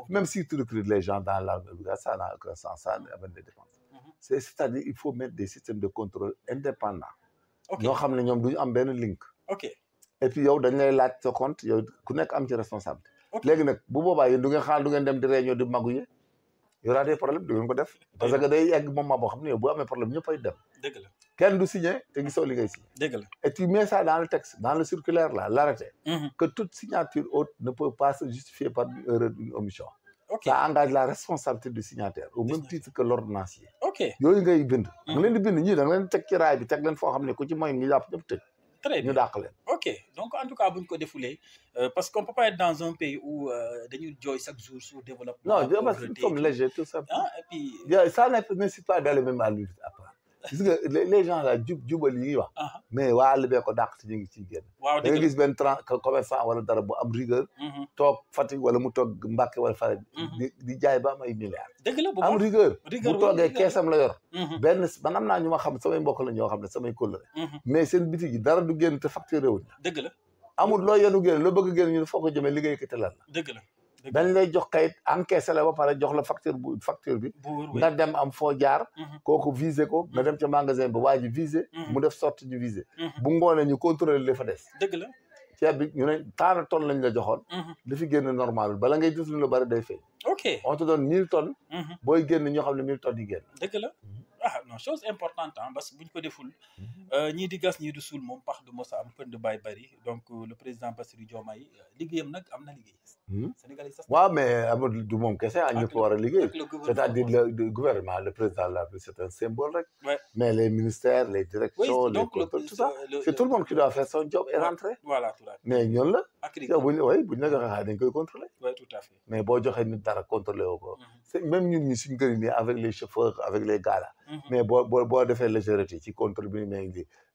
Même si tu recrutes les gens dans l'armée obligatoire, ça n'a aucun sens, ça avec des dépenses. C'est-à-dire qu'il faut mettre des systèmes de contrôle indépendants. Nous savons que nous avons un link. Et puis, nous avons un compte, nous avons une responsabilité. Maintenant, si vous avez une réunion de magouille, il y aura des problèmes de ko def parce que day yegg moment boo xam ne yow bu amee problème ñëppay dem. Dëgg la kenn du signé te gisoo li ngay signé. Dëgg la et tu mets ça dans le texte dans le circulaire là l'arrêté. Que toute signature haute ne peut pas se justifier par une erreur d'une omission. Ça engage la responsabilité du signataire au même titre que l'ordonnancier. Yooyu ngay bind. nga leen di bind ñii da nga leen teg ci raay bi teg leen foo xam ne ku ci mooy ñu jàpp ñëpp tëj. Très bien. OK. Donc, en tout cas, vous ne pouvez pas parce qu'on ne peut pas être dans un pays où nous joy chaque jour sur le développement. Non, parce que nous sommes légers, tout ça. Et puis... Ça ne nécessite pas d'aller même à l'huile après. Parce que les gens là, mais ils ne ko dàq ci ñu ngi ciy génn. Waaw da nga gis benn commerçant wala dara bu am rigueur. toog Fatick wala mu toog Mbacké wala Fara di jaay ba am ay milliards. Dëgg la bu am rigueur bu toogee keesam la yor. benn man am naa ñu ma xam samay mbokk la ñoo xam ne samay kóllëre. mais seen bitig yi dara du génn te facturé wuñ. Dëgg la amul loo yenu génn loo bëgg a génn ñu ne foo ko jëmee liggéey ki te lan la. Dëgg la dañ lay jox kayit encaissé la ba pare jox la facture bi nga dem am foo jaar kooku visé ko nga dem ca magasin ba waa ji visé mu def sorte du visé bu ngoonee ñu contrôler li fa des dëgg la ceeb bi ñu ne tant de tonnes lañ la joxoon li fi génn normal bala ngay gis lu la bari day fay OK on te donne 1000 tonnes booy génn ñoo xam ne 1000 tonnes yi génn dëgg la ah non chose importante parce que buñ ko deful ñii di gas ñii di suul moom pax du mos a am pënd bay bari donc le président Bassirou Diomaye liggéeyam nag am na liggéey. Sénégal yi sax waaw mais amul du moom kese ñëpp war a liggéey c'est-à-dire le gouvernement le président de la République c'est un symbole rek. mais les ministères les directions les contrôles tout ça c'est tout le monde qui doit faire son job et rentrer. voilà tout à fait mais ñoon la. yow buñ la joxee xaalis dañ koy contrôler. oui tout à fait. mais boo joxee nit dara contrôler woo ko. c'est même ñun ñi suñ kër yi nii avec les chauffeurs avec les gars là. mais boo defee légèreté ci contrôle bi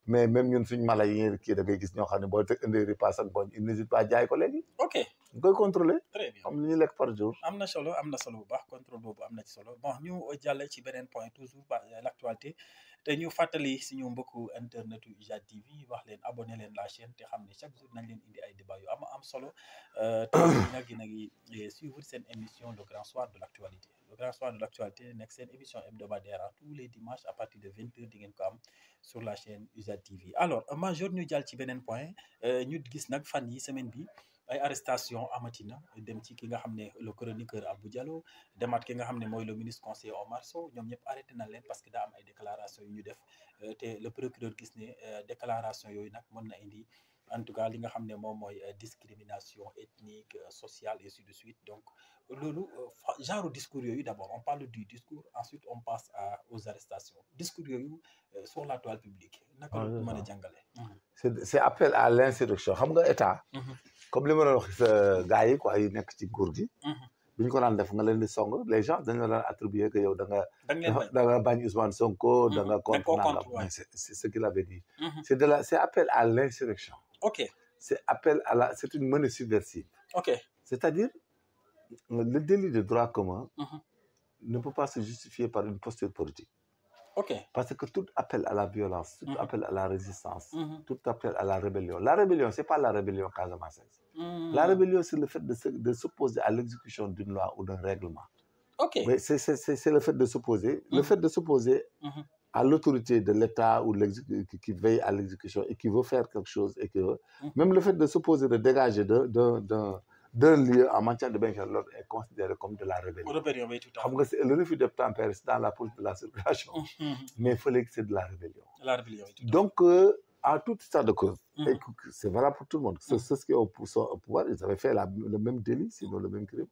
mais même ñun suñ mala yi kii da ngay gis ñoo xam ne boo te indee repas ak boñ il n'hésite pas jaay ko léegi. ok ñu koy contrôler. très bien am lu ñuy lekk par jour. am na solo bu baax contrôle boobu am na ci solo bon ñu jàll ci beneen point toujours l'actualité te ñu fàttali suñu mbokku internetu IJAD TV wax leen abonné leen la chaîne te xam ne chaque jour nañ leen indi ay débat yu am solo te nag suivre seen émission le grand soir de l'actualité le grand soir de l'actualité nekk seen émission hebdomadaire tous les dimanches à partir de 20h di ngeen ko am sur la chaîne IJAD TV alors major ñu jàll ci beneen point ñu gis nag fan yi semaine bi ay arrestation amatina dem ci ki nga xam ne le chroniqueur Abou Diallo demaat ki nga xam ne mooy le ministre conseiller Omar Sow ñoom ñëpp arrêté na leen parce que daa am ay déclaration yu ñu def te le procureur gis ne déclaration yooyu nag mën na indi en tout cas li nga xam ne moom mooy discrimination ethnique sociale et ainsi de suite donc loolu genre discours yooyu d'abord on parle du discours ensuite on passe aux arrestations discours yooyu sur la toile publique naka la mën a jàngale c'est appel à l'insurrection xam nga état comme li ma doon wax gars yi quoi yi nekk ci nguur gi bi ñu ko daan def nga leen di song les gens dañ la daan attribuer que yow da nga bañ Ousmane Sonko da nga contre nangam c'est ce qu'il avait dit c'est appel à l'insurrection ok c'est une menace subversive ok c'est-à-dire le délit de droit commun ne peut pas se justifier par une posture politique. Ok. Parce que tout appel à la violence, tout appel à la résistance, tout appel à la rébellion. La rébellion, c'est pas la rébellion casamançaise. La rébellion, c'est le fait de s'opposer à l'exécution d'une loi ou d'un règlement. Ok. Mais c'est le fait de s'opposer. Le fait de s'opposer à l'autorité de l'État ou qui veille à l'exécution et qui veut faire quelque chose et que même le fait de s'opposer, de dégager d'un lieu en matière de maintien de l'ordre est considéré comme de la rébellion. Oui, tout à fait. Le refus d'obtempérer, c'est dans la police de la circulation, mais il fallait que c'est de la rébellion. La rébellion, oui, tout à fait. Donc, à tout état de cause, c'est valable pour tout le monde. Ceux qui ont au pouvoir, ils avaient fait le même délit, sinon le même crime.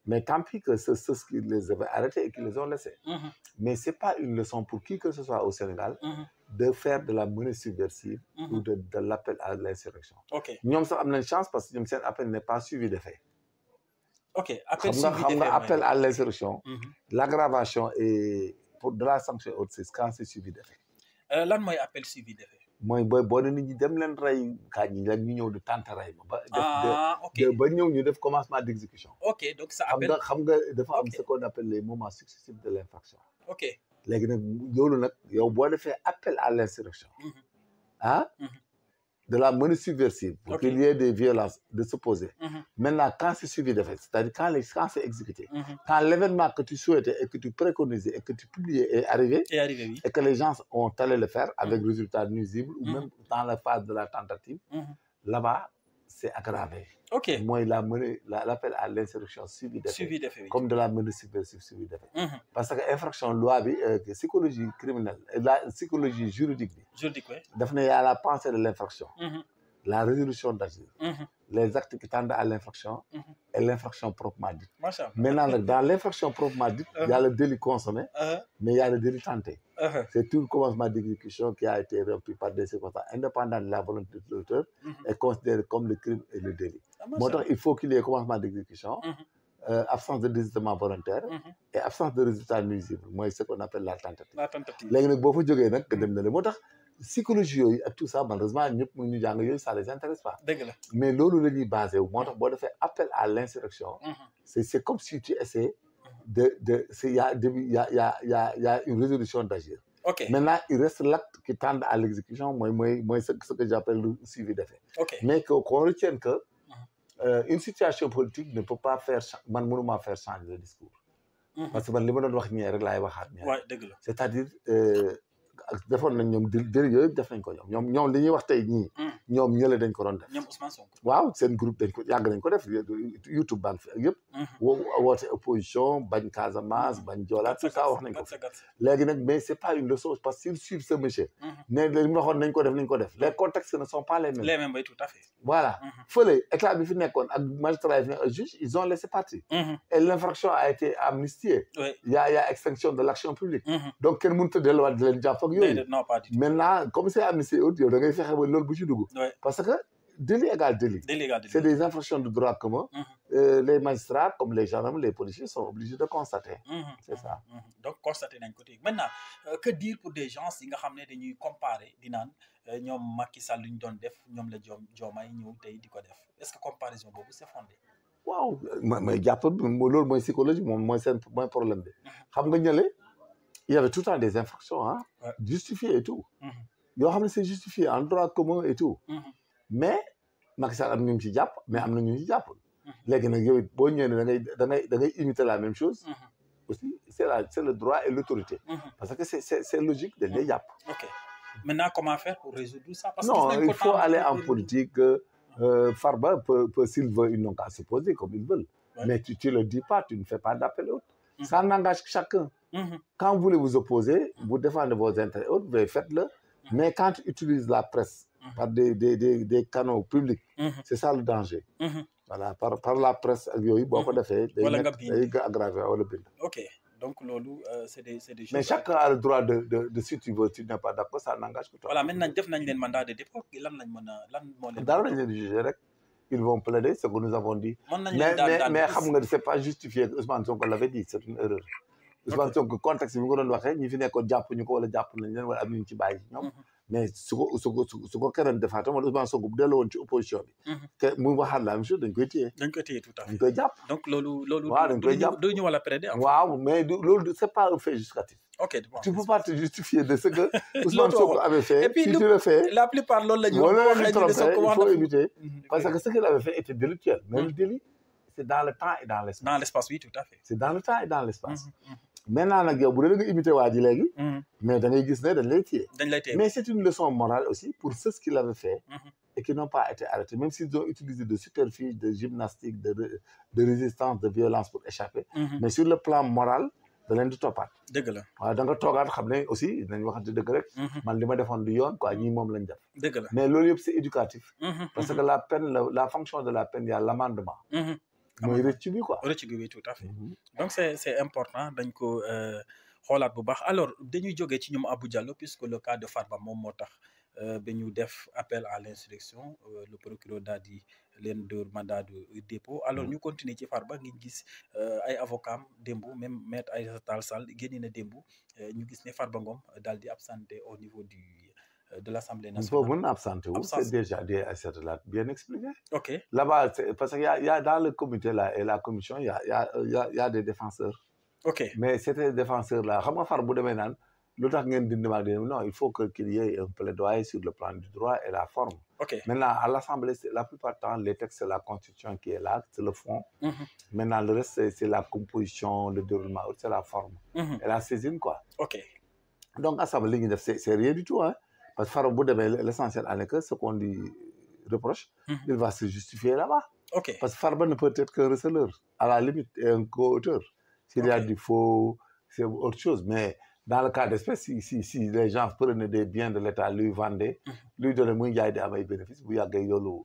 Mais tant pis que ceux qui les avaient arrêtés et qui les ont laissés. Mais ce n'est pas une leçon pour qui que ce soit au Sénégal de faire de la menace subversive ou de l'appel à l'insurrection. Nous avons une chance parce que notre appel n'est pas suivi de fait. Ok, appel à l'insurrection, l'aggravation de la sanction haute, c'est quand c'est suivi de fait. Lan mooy appel suivi de fait. mooy boo ne nit ñi dem leen rey kañ ñi ñu ñëw de tente rey ma ba ñëw ñu def commencement d'exécution. Ok, donc ça appelle xam nga dafa am ce qu'on appelle les moments successifs de l'infraction. Ok. léegi nag loolu nag yow boo defee appel à l'insurrection de la menace subversive pour qu'il y ait des violences de s'opposer. Maintenant, quand c'est suivi de fait, c'est-à-dire quand c'est exécuté, quand l'événement que tu souhaitais et que tu préconisais et que tu publiais est arrivé, oui. Et que les gens ont allé le faire avec résultat nuisible ou même dans la phase de la tentative, là-bas, c'est aggravé. Ok. Moi, l'appel à l'insurrection suivi de fait, comme de la menace subversive suivi de fait. Parce que l'infraction loi, psychologie criminelle, la psychologie juridique, oui. Il y a la pensée de l'infraction, la résolution d'agir, les actes qui tendent à l'infraction et l'infraction proprement dite. Maintenant, dans l'infraction proprement dite, il y a le délit consommé, mais il y a le délit tenté. C'est tout le commencement d'exécution qui a été repris par des circonstances indépendantes de la volonté de l'auteur et considéré comme le crime et le délit. Il faut qu'il y ait commencement d'exécution, absence de désistement volontaire et absence de résultat nuisible. Moi, c'est ce qu'on appelle la tentative. La tentative. Psychologie et tout ça, malheureusement, ça ne les intéresse pas. Mais là, le basé, si appel à l'insurrection, c'est comme si tu essaies il y a une résolution d'agir. Maintenant, il reste l'acte qui tend à l'exécution, moi, ce que j'appelle le suivi d'effet. Mais qu'on retienne que une situation politique ne peut pas faire changer le discours. Parce que c'est-à-dire, defoon nañ ñoom délit yooyu def nañ ko ñoom li ñuy wax tey ñii ñoom ñële dañ ko doon def ñoom Ousmane Sonko waaw seen groupe dañ ko yàgg nañ ko def YouTube baa ngi fi ak yëpp woote opposition bañ Casamance bañ Joola tout ça wax nañ ko léegi nag mais c'est pas une leçon parce que s'ils suivent ce monsieur ne li mu waxoon nañ ko def les contextes ne sont pas les mêmes oui, tout à fait voilà fële état bi fi nekkoon ak magistrat yi fi nekk juge ils ont laissé partir et l'infraction a été amnistiée il y a extinction de l'action publique donc kenn mënut a delluwaat di leen jàpp ak yooyu maintenant comme c'est amnistié yow da ngay fexe ba loolu bu ci dugg parce que délit égale délit c'est des infractions de droit commun les magistrats comme les gendarmes les policiers sont obligés de constater c'est ça donc constater nañ ko tey maintenant que dire pour des gens yi nga xam ne dañuy comparer di naan ñoom Macky Sall lu ñu doon def ñoom la Diomaye ñëw tey di ko def est-ce que comparaison boobu c'est fondé waaw mais jàpp loolu mooy psychologie moom mooy seen mooy problème bi xam nga ñële il y avait tout le temps des infractions justifiées et tout yoo xam ne c'est justifié en droit commun et tout mais Macky Sall am ñu ci jàpp mais am na ñu ci jàppul léegi nag yow boo ñëwee ne da ngay imiter la même chose aussi c'est le droit et l'autorité parce que c'est logique dañ lay jàpp maintenant comment faire pour résoudre ça parce non il faut aller en politique Farba peut s'il veut ils n'ont qu'à se poser comme ils veulent mais tu le dis pas tu ne fais pas d'appel autre ça n'engage que chacun quand vous voulez vous opposer vous défendez vos intérêts autres vous faites-le mais quand tu utilises la presse par des canaux publics c'est ça le danger voilà par la presse ak yooyu boo ko defee day aggraver wala bind donc loolu c'est des choses mais chacun a le droit de si tu veux tu n'es pas d'accord ça n'engage que toi voilà maintenant def nañ leen mandat de dépôt lan moo leen dara nañ leen juger rek ils vont plaider ce que nous avons dit mais xam nga c'est pas justifié Ousmane Sonko l'avait dit c'est une erreur Ousmane Sonko contexte bi nga ko doon waxee ñi fi nekkoon jàpp ñu ko wala jàpp nañ leen wala am ñu ci bàyyi ñoom mais su ko keneen defaatee wala Ousmane Sonko bu delloo woon ci opposition bi que mu waxaat la même chose dañ koy téye tout à fait dañ koy jàpp donc loolu waaw dañ koy jàpp du ñu wala plaider waaw mais loolu c'est pas un fait justificatif tu peux pas te justifier de ce que Ousmane Sonko avait fait et puis si tu le fais la plupart loolu la ñu wax il faut éviter parce que ce qu'il avait fait était délictuel mais le délit c'est dans le temps et dans l'espace dans l'espace oui tout à fait c'est dans le temps et dans l'espace maintenant nag yow bu dee da nga imité waa ji léegi mais da ngay gis ne dañ lay téye mais c'est une leçon morale aussi pour ceux qui l'avaient fait et qui n'ont pas été arrêtés même s'ils ont utilisé de subterfuges de gymnastique de résistance de violence pour échapper mais sur le plan moral da leen di toppaat dëgg la waaw da nga toogaat xam ne aussi nañ waxante dëgg rek man li ma defoon du yoon quoi ñii moom lañ def dëgg la mais loolu yëpp c'est éducatif parce que la peine la fonction de la peine il y a l'amendement mooy rëcc bi quoi rëcc bi oui tout à fait donc c'est important dañ ko xoolaat bu baax alors dañuy jógee ci ñoom Abou Diallo puisque le cas de Farba moom moo tax ba ñu def appel à l'insurrection le procureur daal di leen door mandat de dépôt alors ñu continuer ci Farba ngi gis ay avocats démb même maître Aïssata Tall Sall génne na démb ñu gis ne Farba Ngom daal di absenté au niveau de l'Assemblée nationale. Boobu mën na absenté wu c'est déjà des Aïssata là bien expliqué. Ok. Là-bas parce que y a dans le comité là et la commission y a des défenseurs. Ok. Mais ces défenseurs là xam nga far bu demee naan lu tax ngeen dindi ma non il faut qu'il y ait un plaidoyer sur le plan du droit et la forme. Ok. Maintenant à l'Assemblée la plupart du temps les textes c'est la constitution qui est là c'est le fond. Maintenant le reste c'est la composition le déroulement c'est la forme. Et la saisine quoi. Ok. Donc Assemblée li ñuy def c'est rien du tout hein. Parce que Farba bu demee l'essentiel en est que ce qu'on lui reproche il va se justifier là-bas. Ok. Parce que Farba ne peut être qu'un receleur à la limite et un co-auteur. S'il y a du faux c'est autre chose mais dans le cas d'espèce si les gens prenaient des biens de l'État lui vendaient lui donnaient muy jaay di am ay bénéfices bu yàggee yoolu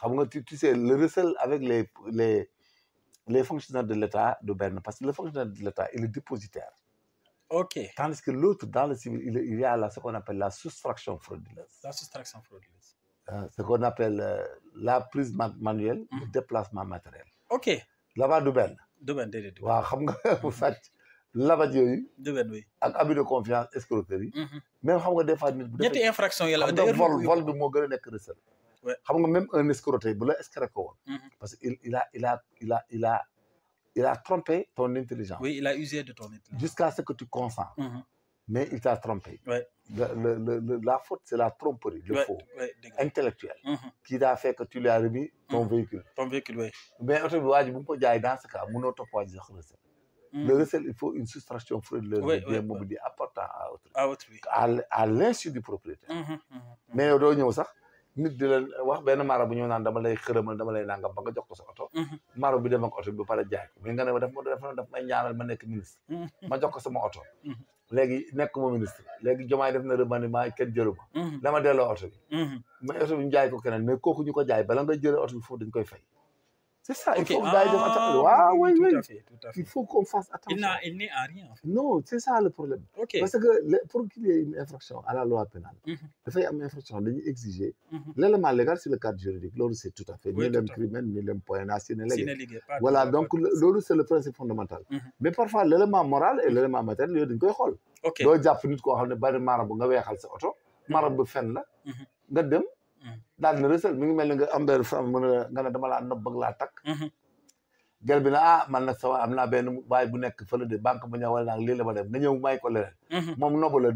xam nga tu sais le recel avec les fonctionnaires de l'État du benn parce que le fonctionnaire de l'État il est dépositaire. Ok. Tandis que l'autre, dans le civil, il y a là ce qu'on appelle la soustraction frauduleuse. La soustraction frauduleuse. Ce qu'on appelle la prise manuelle, le déplacement matériel. Ok. Là-bas, du benn. Du benn déedéet. waaw xam nga bu sàcc labat yooyu. du benn oui. ak abus de confiance escroquerie. même xam nga des fois nit bu ñetti infraction yi la xam nga vol bi moo gën a nekk recel. xam nga même un escroquerie bu la escroqué woon. parce que il a trompé ton intelligence. Oui, il a usé de ton intelligence. Jusqu'à ce que tu consens. Mais il t'a trompé. Ouais. La faute, c'est la tromperie, le faux, intellectuel, qui a fait que tu lui as remis ton véhicule. Ton véhicule, oui. Mais autre chose, dans ce cas, mon autre poids de recel. Le recel, il faut une soustraction frauduleuse de biens mobiliers appartenant à autrui. À l'insu du propriétaire. Mais yow doo ñëw sax nit di la wax benn mara bu ñëw naan dama lay xërëmal dama lay nangam ba nga jox ko sa oto. Mara bi dem ak oto bi ba pare jaay ko mais nga ne ma daf may ñaanal ma nekk ministre. ma jox ko sama oto. léegi nekk ma ministre léegi Diomaye def na remaniement kenn jëlu ma. dama delloo oto bi. mais oto bi ñu jaay ko keneen mais kooku ñu ko jaay bala nga jëlee oto bi foofu dañ koy fay. C'est ça, il faut que gars def attention. Oui, tout à fait. Il faut qu'on fasse attention. Il n'est à rien. En fait. Non, c'est ça le problème. Parce que pour qu'il y ait une infraction à la loi pénale, il faut une infraction, on exiger. L'élément légal, c'est le cadre juridique. L'autre, c'est tout à fait. Ni le criminel, ni le poignard, c'est légal. Voilà, donc l'autre, c'est le principe fondamental. Mais parfois, l'élément moral et l'élément matériel, il y a des choses. Donc, il y a des gens qui ont marabu nga weexal sa oto marabu fen la nga dem daal na recel mi ngi mel ni nga am benn femme mën a nga ne dama laa nopp bëgg laa takk gel bi na man nag sama am naa benn baay bu nekk fële de banque bu ñëw wala nag lii la ma dem nga ñëw may ko leneen moom nobu la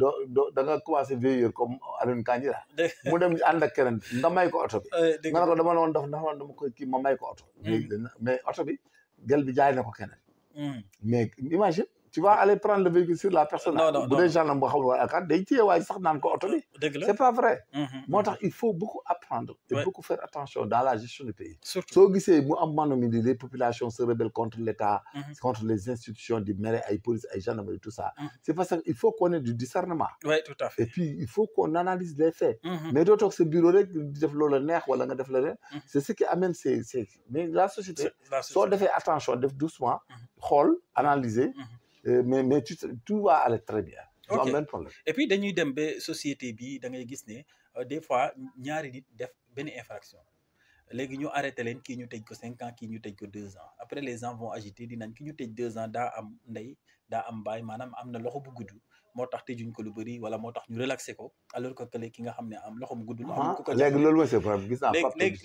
da nga commencé vieillir comme Alioune Kandji la mu dem ànd ak keneen nga may ko oto bi nga ne ko dama woon dama koy kii ma may ko oto mais oto bi gel bi jaay na ko keneen mais imagine tu vas aller prendre le véhicule sur la personne. Non. Bu dee gendarme boo xamul wala kat day téye waaye sax naan ko oto bi. C'est pas vrai. moo tax il faut beaucoup apprendre et beaucoup faire attention dans la gestion du pays. soo gisee mu am maanaam les populations se rebellent contre l'État, contre les institutions di mere ay police ay gendarmerie tout ça. C'est parce qu'il faut qu'on ait du discernement. Oui, tout à fait. Et puis il faut qu'on analyse les faits. Mais doo toog sa bureau rek di def loola neex wala nga def leneen. C'est ce qui amène mais la société. soo defee attention def doucement xool analyser. mais tout va aller très bien. ok et puis dañuy dem ba société bi da ngay gis ne des fois ñaari nit def benn infraction léegi ñu arrêté leen kii ñu tëj ko 5 ans kii ñu tëj ko 2 ans après les gens vont agiter dinañ ki ñu tëj 2 ans daa am ndey daa am baay maanaam am na loxo bu gudd moo tax tëjuñ ko lu bëri wala moo tax ñu relaxé ko alors que ki nga xam ne am loxo bu gudd. léegi loolu mooy c'est problème gis naa.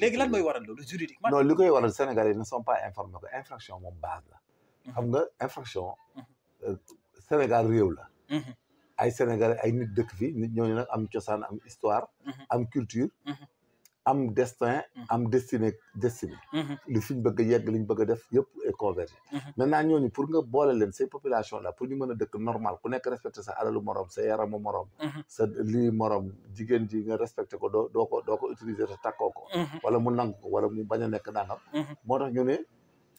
léegi lan mooy waral loolu juridiquement. non li koy waral Sénégalais ne sont pas informés que infraction moom base la. xam nga infraction. Sénégal réew la ay Sénégalais ay nit dëkk fi nit ñooñu nag am cosaan am histoire am culture am destin am destiné li fi ñu bëgg a yegg li ñu bëgg a def yëpp est convergé maintenant ñooñu pour nga boole leen ces populations là pour ñu mën a dëkk normal ku nekk respecté sa alalu morom sa yaramu morom sa lii morom jigéen ji nga respecté ko doo ko utiliser te takkoo ko wala mu nangu ko wala mu bañ a nekk nangam moo tax ñu ne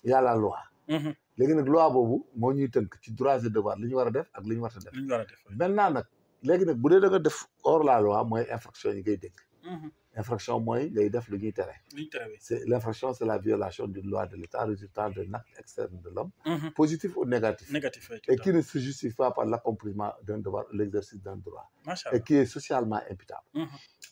y a la loi léegi nag loi boobu moo ñuy tënk ci droits et devoirs li ñu war a def ak li ñu war a def. maintenant nag léegi nag bu dee da nga def hors la loi mooy infraction yi ngay dégg. infraction mooy ngay def lu ñuy tere. L'infraction c'est la violation d'une loi de l'État résultant d'un acte externe de l'homme, positif ou négatif. Et qui ne se justifie pas par l'accomplissement d'un devoir ou l'exercice d'un droit. Et qui est socialement imputable.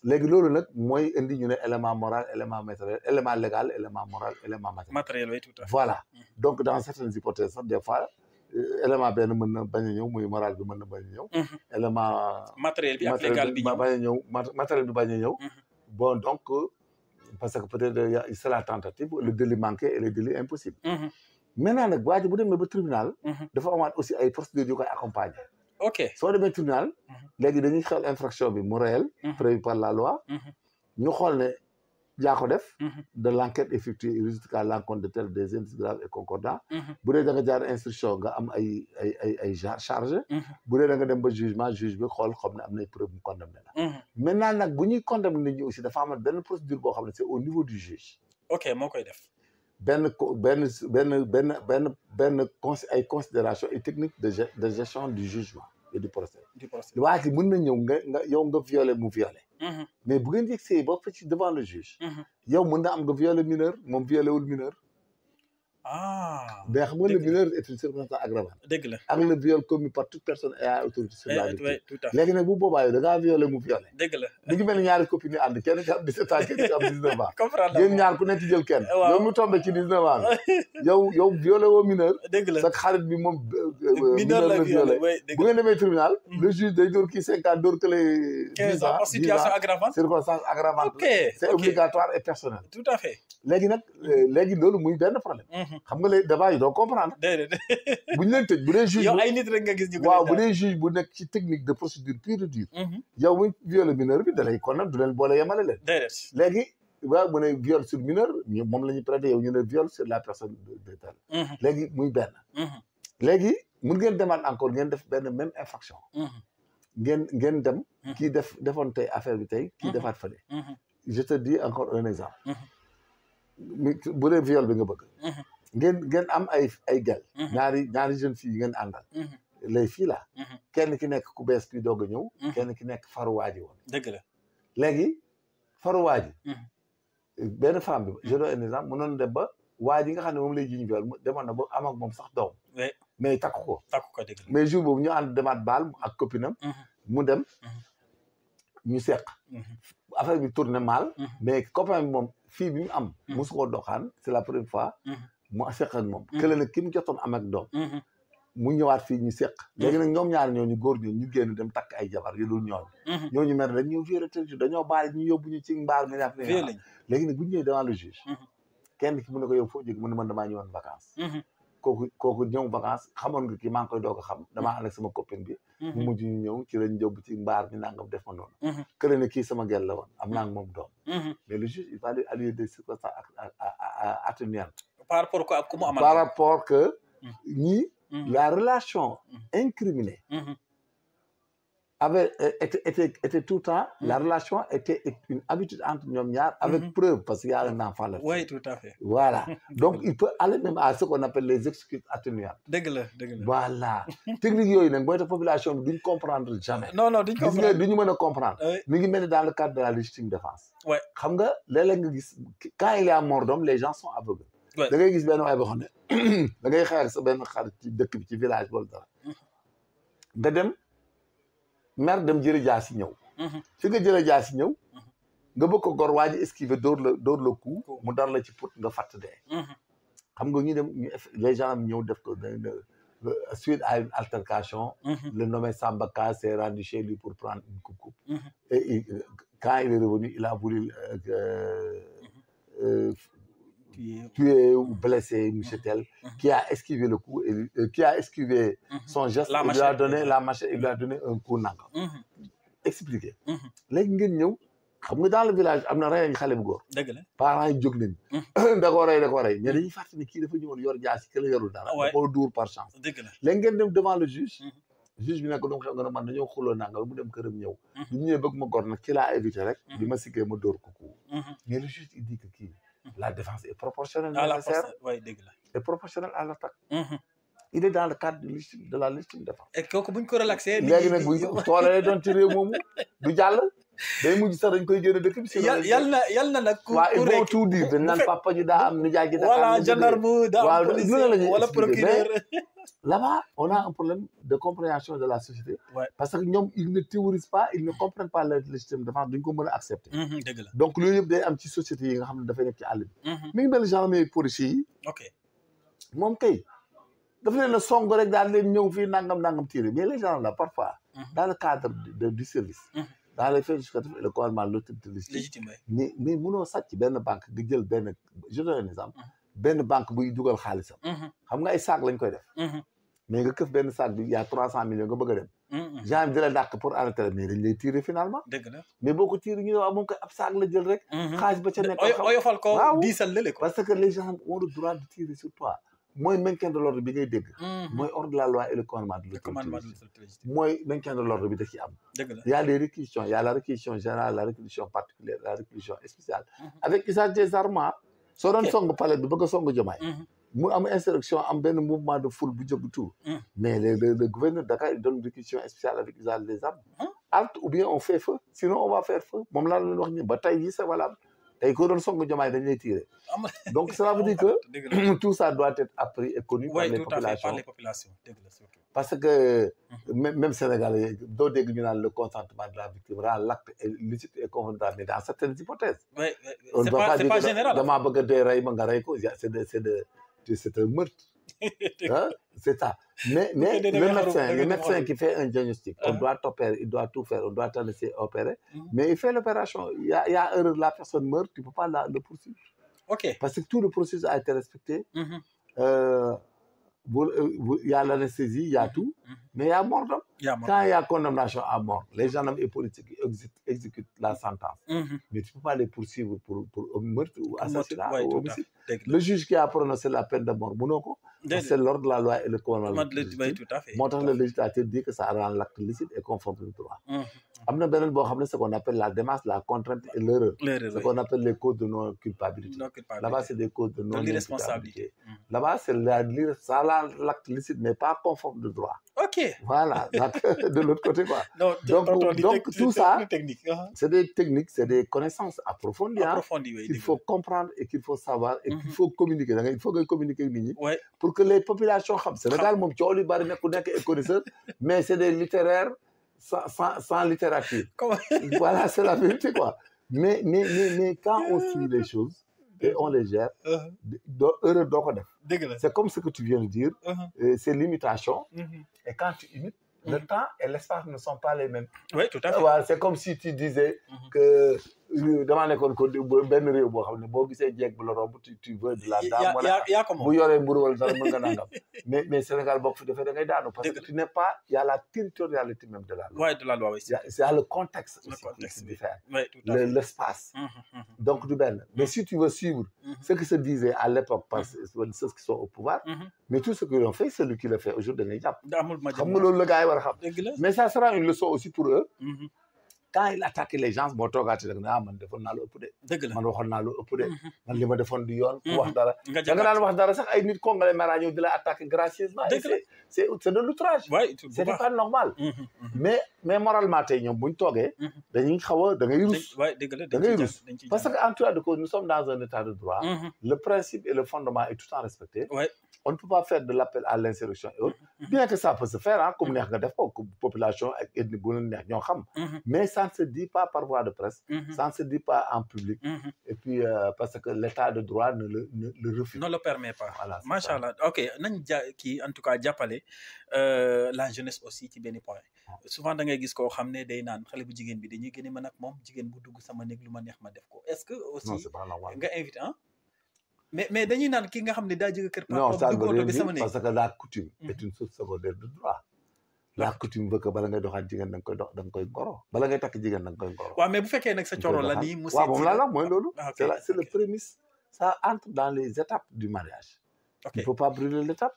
léegi loolu nag mooy indi ñu ne élément moral élément matériel élément légal élément moral élément matériel. Oui, tout à fait. Voilà donc dans certaines hypothèses sax des fois élément benn mën na bañ a ñëw muy moral bi mën na bañ a ñëw. élément matériel bi ak légal bi bañ a ñëw matériel bi bañ a ñëw. Bon donc parce que peut-être c'est la tentative le délit manqué et le délit impossible. Maintenant nag waa ji bu demee ba tribunal. dafa amaat aussi ay procédures yu koy accompagner. ok soo demee tribunal. léegi dañuy xool infraction bi mu réel. prévu par la loi. ñu xool ne yaa ko def. de l'enquête effectuée jusqu'à l'encontre de tels des indices graves et concordants. bu dee da nga jaar instruction nga am ay charge. bu dee da nga dem ba jugement juge bi xool xam ne am na ay preuve mu condamné la. maintenant nag bu ñuy condamné nit ñi aussi dafa amal benn procédure boo xam ne c'est au niveau du juge. ok moo koy def. ay considérations et techniques de gestion du jugement et du procès. waa ji mën na ñëw nga violé mu violé. mais bu ngeen yegsee ba fa ci devant le juge. yow mën na am nga violé mineur moom violé wul mineur. mais xam nga le mineur est une circonstance aggravante. dëgg la ak le viol commis par toute personne ayant autorité sur la victime. tout à fait léegi nag bu boobaa yow da ngaa violé mu violé. dëgg la mi ngi mel ni ñaari copines yi ànd kenn ci am 17 ans kenn ci am 19 ans. comprendre yéen ñaar ku nekk jël kenn. yow mu tombé ci 19 ans yow violé woo mineur. dëgg la sa xarit bi moom. mineur la violé bu ngeen demee tribunal. le juge day dóor kii 5 ans dóor kële. 15 ans situation aggravante. circonstance aggravante. c'est obligatoire et personnel. tout à fait. léegi nag léegi loolu muy benn problème. xam nga les débats yi doo comprendre. déedéet. bu ñu leen tëj bu dee juge. yow ay nit rek nga gis ñu ko. waaw bu dee juge bu nekk ci technique de procédure pure et dure. yow muy violé mineur bi da lay kon nag du leen boole yemale leen. déedéet. léegi waaw mu ne viol sur mineur moom la ñuy prêter yow ñu ne viol sur la personne de tel. léegi muy benn. léegi mun ngeen demaat encore ngeen def benn même infraction ngeen dem kii defoon tey affaire bi tey kii defaat fële je te dis encore un exemple bu dee viol bi nga bëgg ngeen am ay gel ñaari jeunes filles yi ngeen àndal les filles là kenn ki nekk ku bees ki doog a ñëw kenn ki nekk faruwaaji woon dëgg la léegi faruwaaji benn femme bi je donne un exemple mënoon dem ba waa ji nga xam ne moom lay jiñ viol demoon na ba am ak moom sax doom mais takku ko dëgg la mais jour boobu ñu ànd demaat baal ak copinam mu dem ñu seq affaire bi tourné mal mais copain bi moom fii bi mu am mosu koo doxaan c'est la première fois mu seq ak moom kële nag ki mu jotoon am ak doom mu ñëwaat fii ñu seq léegi nag ñoom ñaar ñooñu góor ñu génn dem takk ay jabar yu dul ñooñu mer dañ ñëw violé dañoo baal ñu yóbbu ñu ci mbaar mi def léegi nag bu ñu ñëwee devant le juge kenn ki mu ne ko yow foo jóge mu ne man damaa ñëwoon vacances kooku ñëw vacances xamoon nga kii maa ngi koy doog a xam damaa ànd ak sama copine bi mu mujj ñu ñëw ci lañ yóbbu ci mbaar mi nangam def ma noonu kële ne kii sama gel la woon am naa moom doom mais le juge il va lui allier des circonstances atténuantes par rapport quoi ku mu amal par rapport que ñii la relation incriminée était tout le temps, la relation était une habitude entre ñoom ñaar avec preuve parce qu'il y a un enfant là. Oui, tout à fait. Voilà. Donc, il peut aller même à ce qu'on appelle les excuses atténuantes. Dëgg la. Voilà. Technique yooyu nag booy tax population bi duñ comprendre jamais. Non, duñ comprendre. Duñu mën a comprendre. Mi ngi mel ni dans le cadre de la légitime défense. Ouais. Xam nga léeg-léeg nga gis quand il y a mort d'homme, les gens sont aveugles. Ouais. Da ngay gis benn waay boo xam ne da ngay xeex sa benn xarit ci dëkk bi ci village wala dara. Nga dem mer dem jële jaasi ñëw fi nga jële jaasi ñëw nga bëgg ko gor waa ji esquiver dóor la coup mu dar la ci put nga fatt dee xam nga ñu dem les gens ñëw def ko suite à une altercation le nommé Samba Ka s'est rendu chez lui pour prendre une coupe et quand il est revenu il a voulu tué ou blessé monsieur tel qui a esquivé le coup et qui a esquivé son geste il lui a donné la machette il lui a donné un coup nangam expliqué léegi ngeen ñëw xam nga dans le village am na rey xale bu góor dëgg la parents yi jóg nañ da koo rey mais dañuy fàttali ni kii dafa ñëwoon yor jaasi këla yorul dara da koo dóor par chance dëgg la léegi ngeen dem devant le juge juge bi nekk doom xew nga ne man dañoo xuloo nangam mu dem këram ñëw bu ñëwee bëgg ma gor nag ki laa évité rek bi ma siggee ma dóor ko coup mais le juge il dit que kii la défense est proportionnelle nécessaire est proportionnelle à l'attaque il est dans le cadre de la légitime défense et kooku buñ ko relaxé léegi nag buñ toolee doon ci réew moomu du jàll day mujj sax dañ koy génne dëkk bi yal na nag waaw ils vont tout dire dañ naan papa ji daa am nijaay ji voilà gendarme daa am policier wala procureur là-bas on a un problème de compréhension de la société parce que ñoom ils ne théorisent pas ils ne comprennent pas la légitime défense duñ ko mën a accepter dëgg la donc loolu yëpp day am ci société yi nga xam ne dafay nekk ci àll bi mi ngi mel gendarmerie policiers yi ok moom kay dafa leen a song rek daal leen ñëw fii nangam tiré mais les gens là parfois dans le cadre du service dans les faits justificatifs et le commandement de l'autorité légitime mais mënoo sàcc benn banque di jël benn je donne un exemple benn banque buy dugal xaalisam xam nga ay sac lañ koy def mais nga këf benn sac bi y a 300 millions nga bëgg a dem genre di la dàq pour arrêter mais dañ lay tirer finalement dëgg la mais boo ko tirer ñu ne waaw moom koy ab sac la jël rek xaalis ba ca nekk oyofal ko diisal lële ko parce que les gens ont le droit de tirer sur toi mooy maintien de l'ordre bi ngay dégg mooy ordre de la loi et le commandement de l'autorité mooy maintien de l'ordre bi da ci am il y a des réquisitions il y a la réquisition générale la réquisition particulière la réquisition spéciale avec usage des armes soo doon song palais bi bëgg a song Diomaye mu am insurrection am benn mouvement de foule bu jóg tout mais le gouverneur de Dakar il donne une réquisition spéciale avec usage des armes halte ou bien on fait feu sinon on va faire feu moom laa leen wax ni ba tey jii c'est valable tey ko doon song Diomaye dañ lay tirer donc cela veut dire que tout ça doit être appris et connu par les populations parce que même Sénégalais doo dégg ñu naan le consentement de la victime rend l'acte licite et convenable mais dans certaines hypothèses c'est pas général damaa bëgg a dee rey ma nga rey ko c'est un meurtre hein c'est ça mais le médecin qui fait un diagnostic on doit opérer il doit tout faire on doit laisser opérer mais il fait l'opération il y a erreur la personne meurt tu peux pas le poursuivre parce que tout le processus a été respecté il y a l'anesthésie il y a tout mais il y a mort d'homme quand il y a condamnation à mort les gendarmes et politiques exécutent la sentence mais tu peux pas les poursuivre pour meurtre ou assassinat ou homicide le juge qui a prononcé la peine de mort mënoo ko C'est l'ordre de la loi et le commandement tout à fait. Le législateur dit que ça rend l'acte licite et conforme au droit. Am na beneen boo xam ne ce qu'on appelle la démache, la contrainte et l'erreur. Ce qu'on appelle les causes de non-culpabilité. Là-bas, c'est des causes de non-responsabilité. Là-bas, c'est l'acte licite mais pas conforme de droit. OK. Voilà, de l'autre côté, quoi. Donc tout ça, c'est des techniques, c'est des connaissances approfondies qu'il faut comprendre et qu'il faut savoir et qu'il faut communiquer. Il faut communiquer pour que les populations sachent. Sénégal, mon tcholi bari est connaisseur, mais c'est des littéraires sans littérature. Voilà, c'est la vérité, quoi. Mais quand on suit les choses et on les gère, c'est comme ce que tu viens de dire, c'est l'imitation. Et quand tu imites, le temps et l'espace ne sont pas les mêmes. Oui, tout à fait. Voilà, c'est comme si tu disais que dama nekkoon ko benn réew boo xam ne boo gisee jeeg bu la romb tu veux de la dame bu yoree mburu wala dara mën nga nangam mais Sénégal boo ko fi defee da ngay daanu parce que tu n'es pas, il y a la territorialité même de la loi. Oui, de la loi, oui. Il y a le contexte aussi qui se diffère, l'espace. Donc du benn. Mais si tu veux suivre ce qui se disait à l'époque par ceux qui sont au pouvoir, mais tout ce qu'ils ont fait, c'est lui qui le fait aujourd'hui da ngay jàpp. Xam nga loolu la gars yi war a xam. Mais ça sera une leçon aussi pour eux. Quand il attaque les gens boo toogaatee rek man defoon naa lu ëpp de. Man waxoon naa lu ëpp de. Man li ma defoon du yoon. ku wax dara da nga daan wax dara sax ay nit congolais mara ñëw di la attaquer gracieusement. C'est de l'outrage. C'est pas normal. Mais moralement tey ñoom buñ toogee. dañuy xaw a da ngay rus. Da ngay rus parce que en tout cas de cause nous sommes dans un état de droit. Le principe et le fondement est tout le temps respecté. On ne peut pas faire de l'appel à l'insurrection et autres. Bien que ça peut se faire, comme neex nga def ko population ak ethnie bu leen neex ñoo xam. Mais ça ne se dit pas par voie de presse. Ça ne se dit pas en public. Et puis parce que l'état de droit ne le refuse. Ne le permet pas. Voilà. Machallah. OK, nañ kii en tout cas jàppale la jeunesse aussi ci benn point. Souvent da ngay gis koo xam ne day naan xale bu jigéen bi dañuy gën a mën ak moom jigéen bu dugg sama néeg lu ma neex ma def ko. Est-ce que aussi nga invité mais dañuy naan ki nga xam ne daa jóge kër papa. Non, ça veut rien dire parce que la coutume est une source secondaire de droit. La coutume veut que bala ngay doxaan jigéen da nga koy goro. Bala ngay takk jigéen da nga koy goro. waaw mais bu fekkee nag sa coro la nii mu waaw moom la mooy loolu. C'est le prémisse. Ça entre dans les étapes du mariage. Il ne faut pas brûler l'étape.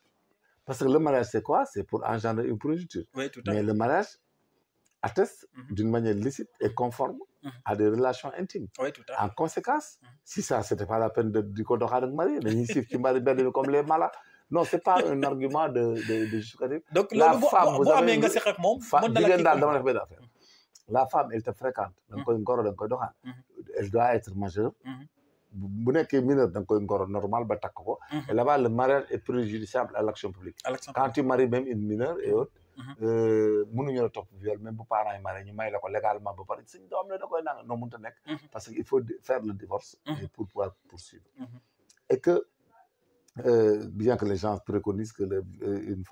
Parce que le mariage, c'est quoi? C'est pour engendrer une progéniture. Oui, tout à fait. Mais le mariage atteste d'une manière licite et conforme à des relations intimes. Oui, tout à fait. En conséquence, si ça, c'était pas la peine de ko doxaan ak marié, dañuy siif ci mari benn comme les malades. Non, c'est pas un argument de justificatif. Donc la femme, vous avez nga seq ak moom mën na la jigéen daal dama def benn affaire. La femme, elle te fréquente. Da nga koy ngoro, da nga koy doxaan. Elle doit être majeure. Bu nekkee mineur da nga koy ngoro normal ba takk ko. Et là-bas, le mariage est préjudiciable à l'action publique. Quand tu maries même une mineure et autres, mënuñu la topp viol même bu parents yi marié ñu may la ko légalement ba pare suñ doom la da koy nanga noo mënta nekk. Parce que il faut faire le divorce pour pouvoir poursuivre. Et que bien que les gens préconisent que une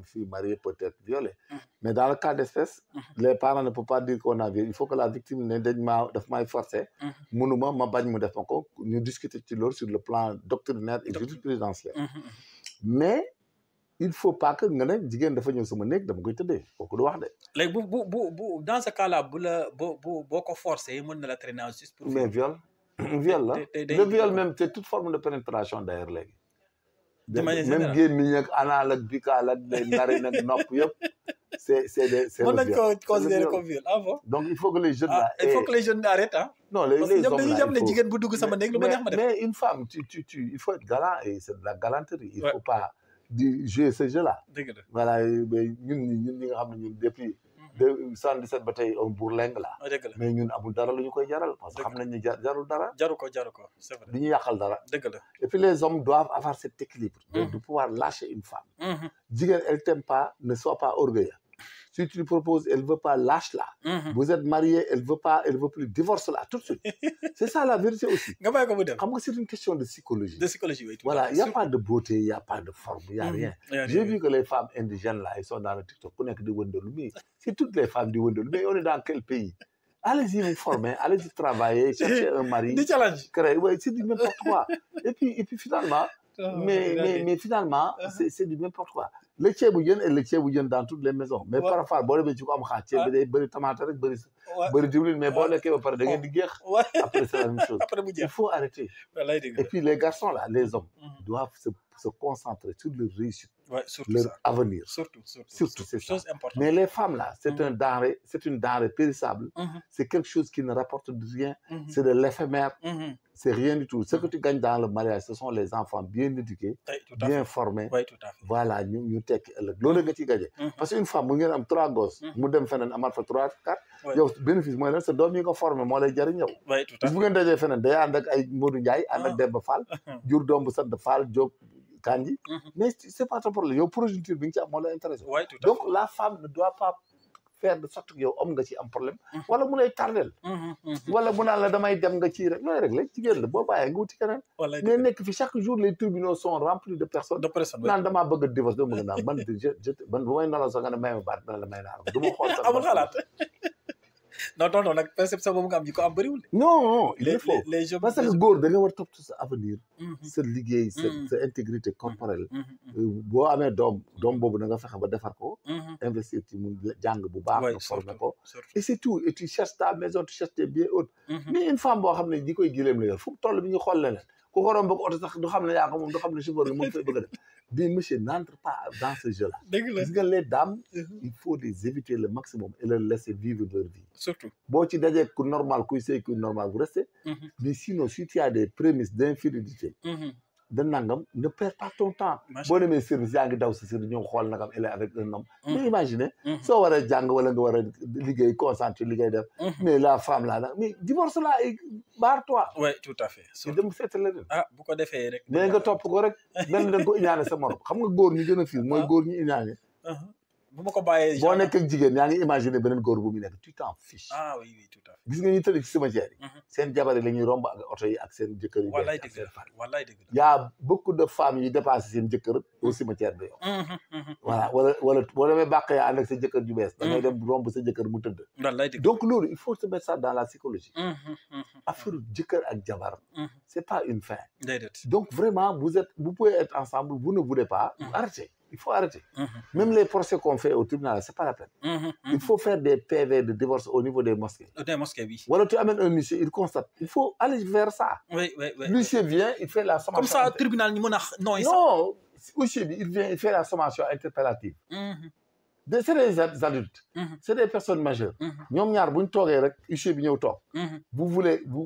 fille mariée peut être violée, mais dans le cas d'espèce, les parents ne peuvent pas dire qu'on a violé. Il faut que la victime ne daf may forcer. Mënuma ma bañ mu def ma ko ñu discuter ci loolu sur le plan doctrinaire et jurisprudentiel. Mais il faut pas que nga ne jigéen dafa ñëw sama néeg dama koy tëddee kooku du wax de. léegi bu dans ce cas là boo ko forcé mën na la traîner en justice pour. Mais viol la le viol même c'est toute forme de pénétration d'ailleurs léegi. Même gémmiñ ak anal ak bicaal ak narine ak nopp yëpp c'est le viol. mën nañ ko considérer comme viol. Ah bon? Donc il faut que les jeunes là. Il faut que les jeunes arrêtent non les hommes là dañuy jàpp ne jigéen bu dugg sama néeg lu ma neex ma def. Mais une femme il faut être galant et c'est de la galanterie. Il faut pas di jouer ce jeu là. Voilà ñun ñi nga xam ne ñun depuis 77 ba tey un bourlingue là. Mais ñun amul dara lu ñu koy jaral parce que xam nañ ne jarul dara. jaru ko c'est vrai. du ñu yàqal dara. dëgg la. Et puis les hommes doivent avoir cet équilibre. De pouvoir lâcher une femme. Jigéen elle t'aime pas, ne sois pas orgueilleux. Si tu lui proposes, elle veut pas, lâche-la. Vous êtes mariés, elle veut plus, divorce-la tout de suite. C'est ça la vérité aussi. C'est une question de psychologie. De psychologie, oui. Voilà, il n'y a pas de beauté, il n'y a pas de forme, il n'y a rien. J'ai vu que les femmes indigènes là, elles sont dans le TikTok, c'est toutes les femmes du Wendelu. Mais on est dans quel pays? Allez-y vous former, allez-y travailler, chercher un mari. Des challenges. Ouais, c'est du n'importe quoi. Et puis finalement, mais finalement, c'est du n'importe quoi. le ceebu jën et le ceebu jën dans toutes les maisons. mais parfois boo demee ci ko am xaar ceeb bi day bëri tomate rek bëri diwlin mais boo lekkee ba pare da ngeen di géex. après c'est la même chose. il faut arrêter. et puis les garçons là les hommes. doivent se concentrer sur leur réussite. leur avenir. Surtout c'est ça. Mais les femmes là, c'est une denrée périssable. C'est quelque chose qui ne rapporte rien. C'est de l'éphémère. C'est rien du tout. Ce que tu gagnes dans le mariage, ce sont les enfants bien éduqués, bien formés. Voilà, ñu tekki ëllëg loolu nga ciy gaje. Parce qu'une femme mu ngeen am 3 gosses. mu dem feneen amaat fa 3 4. yow bénéfice mooy lan sa doom yi nga formé moo lay jëriñ yow. bu ngeen dajee feneen day ànd ak ay Modou Ndiaye ànd ak Demba Fall. jur doom bu sant Fall Diop Kandji. mais c'est pas ton problème yow progéniture bi nga ci am moo la intéressé. donc la femme ne doit pas faire de sorte que yow am nga ci am problème. wala mu lay tardel. wala mu naan la damay dem nga ci rek looy rek léegi jigéen la boo bàyyee nga wuti keneen. mais nekk fi chaque jour les tribunaux sont remplis de personnes. naan damaa bëgg a divorce dama bëgg naan man bu may nalaw sax nga ne may ma baat dina la may naa du ma xool sax. amul xalaat. non nag perception boobu nga am ji ko am bëriwul. non il est faux parce que góor da nga war topp sa avenir. sa liggéey sa intégrité corporelle. boo amee doom boobu da nga fexe ba defar ko. investir ci mu jàng bu baax. nga former ko et c'est tout et tu cherches ta maison tu cherches tes biens autres. mais une femme boo xam ne di koy gileem la yor fu mu toll bi ñu xool leneen ku ko romb oto sax du xam ne yaa ko moom du xam ne chauffeur bi moom fay bëgg a def. mais monsieur n'entre pas dans ce jeu-là. gis nga les dames. il faut les éviter le maximum et leur laisser vivre leur vie. surtout boo ci dajee ku normal kuy sëy ku normal vous restez. mais sinon si tu as des prémices d'infidélité. de nangam ne perds pas ton temps. boo demee service yaa ngi daw sa service ñëw xool nagam elle est avec un homme. mais imaginez. soo war a jàng wala nga war a liggéey concentré liggéey def. mais la femme là nag mais divorce là et barre-toi. oui tout à fait. su dem seet la leen. bu ko defee rek. mais nga topp ko rek. mel ni da nga ko iñaane sa morom xam nga góor ñi gën a fiir mooy góor ñi iñaane. bu ma ko bàyyee boo nekk ak jigéen yaa ngi imaginer beneen góor bu muy nekk tu t'en fiches. oui tout à fait. gis nga ñu tëdd ci cimetière yi. seen jabar yi la ñuy romb ak oto yi ak seen jëkkër yi. wallaay dëgg la wallaay dëgg la. y a beaucoup de femmes yu dépassé seen jëkkër au cimetière bi yow. voilà wala boo demee bàq yaa ànd ak sa jëkkër ju bees. da ngay dem romb sa jëkkër mu tëdd. wallaay dëgg donc loolu il faut se mettre ça dans la psychologie. affaire jëkkër ak jabar. c'est pas une fin. donc vraiment vous pouvez être ensemble vous ne voulez pas. arrêtez. Il faut arrêter. Même les procès qu'on fait au tribunal, c'est pas la peine. Il faut faire des PV de divorce au niveau des mosquées. Des mosquées, oui. Voilà, tu amènes un huissier, il constate. Il faut aller vers ça. Oui. L'huissier vient, il fait la sommation. Comme ça, le tribunal, non, l'huissier, il vient, il fait la sommation interpellative. C'est des adultes. C'est des personnes majeures. Ñoom ñaar bu ñu toogee rek huissier bi ñëw toog.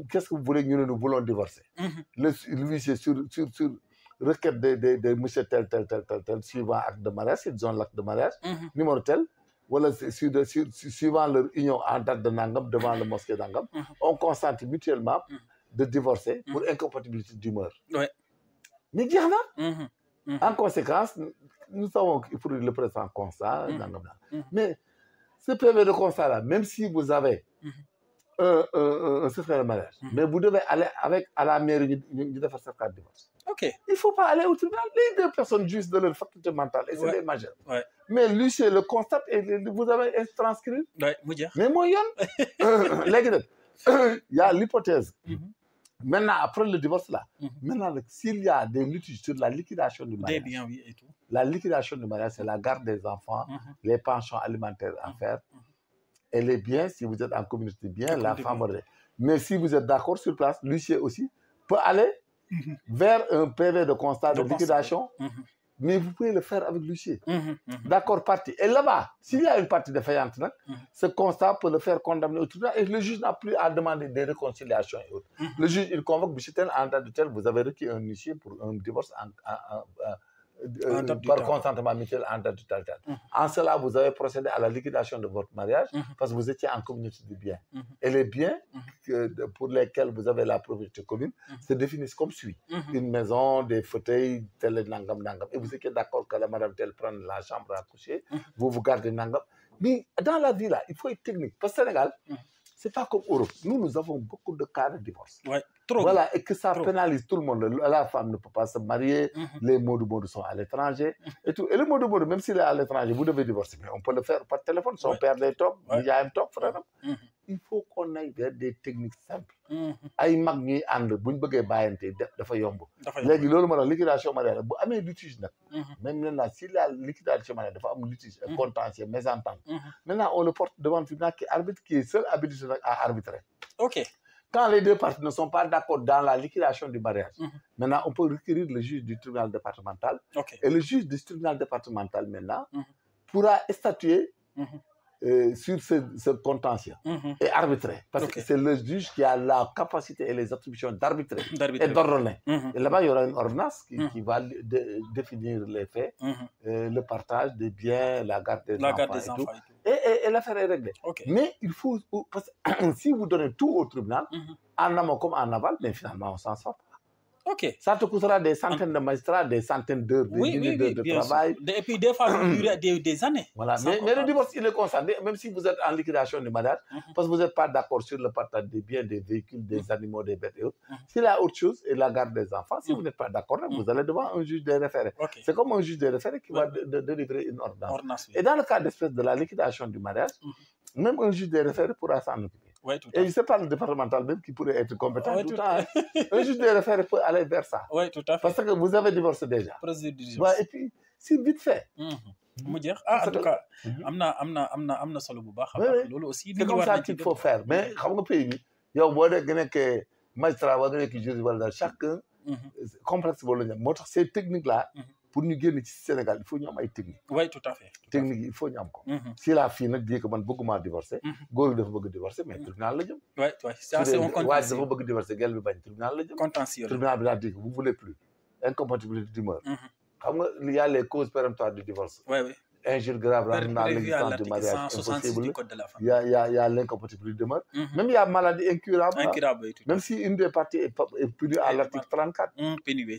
Qu'est-ce que vous voulez nous voulons divorcer. L'huissier sur requête de monsieur tel, suivant acte de mariage, ils ont l'acte de mariage, numéro tel, voilà, suivant leur union en date de Nangam, devant le mosquée d'Angam, on constate mutuellement de divorcer pour incompatibilité d'humeur. Mais dire en conséquence, nous savons qu'il faut le présent constat, mais ce PV de constat-là, même si vous avez un certificat de mariage, mais vous devez aller à la mairie de faire certificat de divorce. Il ne faut pas aller au tribunal. Les 2 personnes jugent de leur faculté mentale et c'est des majeurs. Mais l'huissier le constate et vous avez transcrit. Mais moi, il y a l'hypothèse. Maintenant, après le divorce là, maintenant, s'il y a des litiges sur la liquidation du mariage, des biens, oui, et tout. La liquidation du mariage, c'est la garde des enfants, les pensions alimentaires à faire. Et les biens, si vous êtes en communauté bien, la femme aurait. Mais si vous êtes d'accord sur place, l'huissier aussi peut aller vers un PV de constat de liquidation, mais vous pouvez le faire avec l'huissier. D'accord, partie. Et là-bas, s'il y a une partie défaillante, ce constat peut le faire condamner au tribunal et le juge n'a plus à demander des réconciliations et autres. Le juge, il convoque M. tel, en date de tel, vous avez requis un huissier pour un divorce par consentement mutuel en date de tel. En cela, vous avez procédé à la liquidation de votre mariage parce que vous étiez en communauté de biens. Et les biens pour lesquels vous avez la propriété commune se définissent comme suit. Une maison, des fauteuils, tel nangam. Et vous étiez d'accord que la madame telle prenne la chambre à coucher, vous gardez nangam. Mais dans la vie, là, il faut être technique. Parce que Sénégal, c'est pas comme Europe. Nous avons beaucoup de cas de divorce. Trop. Voilà, et que ça pénalise tout le monde. La femme ne peut pas se marier, les mots sont à l'étranger, et tout. Et le mot même s'il est à l'étranger, vous devez divorcer. Mais on peut le faire par téléphone, son père les top, il y a un top, frère. il faut qu'on aille vers des techniques simples. ay mag ñuy ànd buñ bëggee bàyyante dafa yomb. léegi loolu moo tax liquidation mariage bu amee litige nag. même maintenant si la liquidation mariage dafa am litige contentieux mésentente. maintenant on le porte devant le tribunal qui arbitre, qui est seul habilité à arbitrer. Ok. Quand les deux parties ne sont pas d'accord dans la liquidation du mariage, maintenant on peut requérir le juge du tribunal départemental. Et le juge du tribunal départemental maintenant pourra statuer sur ce contentieux et arbitrer. Parce que c'est le juge qui a la capacité et les attributions d'arbitrer et d'ordonner. Et là-bas, il y aura une ordonnance qui va définir les faits, le partage des biens, la garde des enfants et tout. Et l'affaire est réglée. Mais il faut, parce que si vous donnez tout au tribunal, en amont comme en aval, mais finalement, on s'en sort. Ça te coûtera des centaines de magistrats, des centaines d'heures, des milliers d'heures de travail. Et puis des fois, ça dure des années. Voilà. Mais le divorce, il est constant. Même si vous êtes en liquidation du mariage, parce que vous n'êtes pas d'accord sur le partage des biens, des véhicules, des animaux, des bêtes et autres. S'il y a autre chose, et la garde des enfants, si vous n'êtes pas d'accord, vous allez devant un juge des référés. C'est comme un juge des référés qui va délivrer une ordonnance. Et dans le cas d'espèce de la liquidation du mariage, même un juge des référés pourra s'en occuper. Et je ne sais pas le départemental même qui pourrait être compétent tout le temps. Un juge des référés peut aller vers ça. Oui, tout à fait. Parce que vous avez divorcé déjà. Et puis, c'est vite fait. En tout cas, amna solo bu baax. C'est comme ça qu'il faut faire. Mais xam nga pays bi yow boo dee nga nekk magistrat wala nga nekk juge wala chacun complexe boobu la ñu am. Moo tax ces techniques là pour ñu génn ci Sénégal il faut ñu am ay techniques. Oui, tout à fait. Technique il faut ñu am ko. Si la fille nag di ko man bëgguma divorcer. góor gi dafa bëgg divorcer mais tribunal la jëm. Oui, c'est un contentieux. Waa dafa bëgg divorcer gel bi bañ tribunal la jëm. Contentieux. Tribunal bi daal di ko vous voulez plus. Incompatibilité d'humeur. Xam nga il y a les causes péremptoires du divorce. Oui. Injure grave rendant l'existence du mariage impossible. Il y a l'incompatibilité d'humeur. Même il y a maladie incurable. Même si une des parties est punie à l'article 34.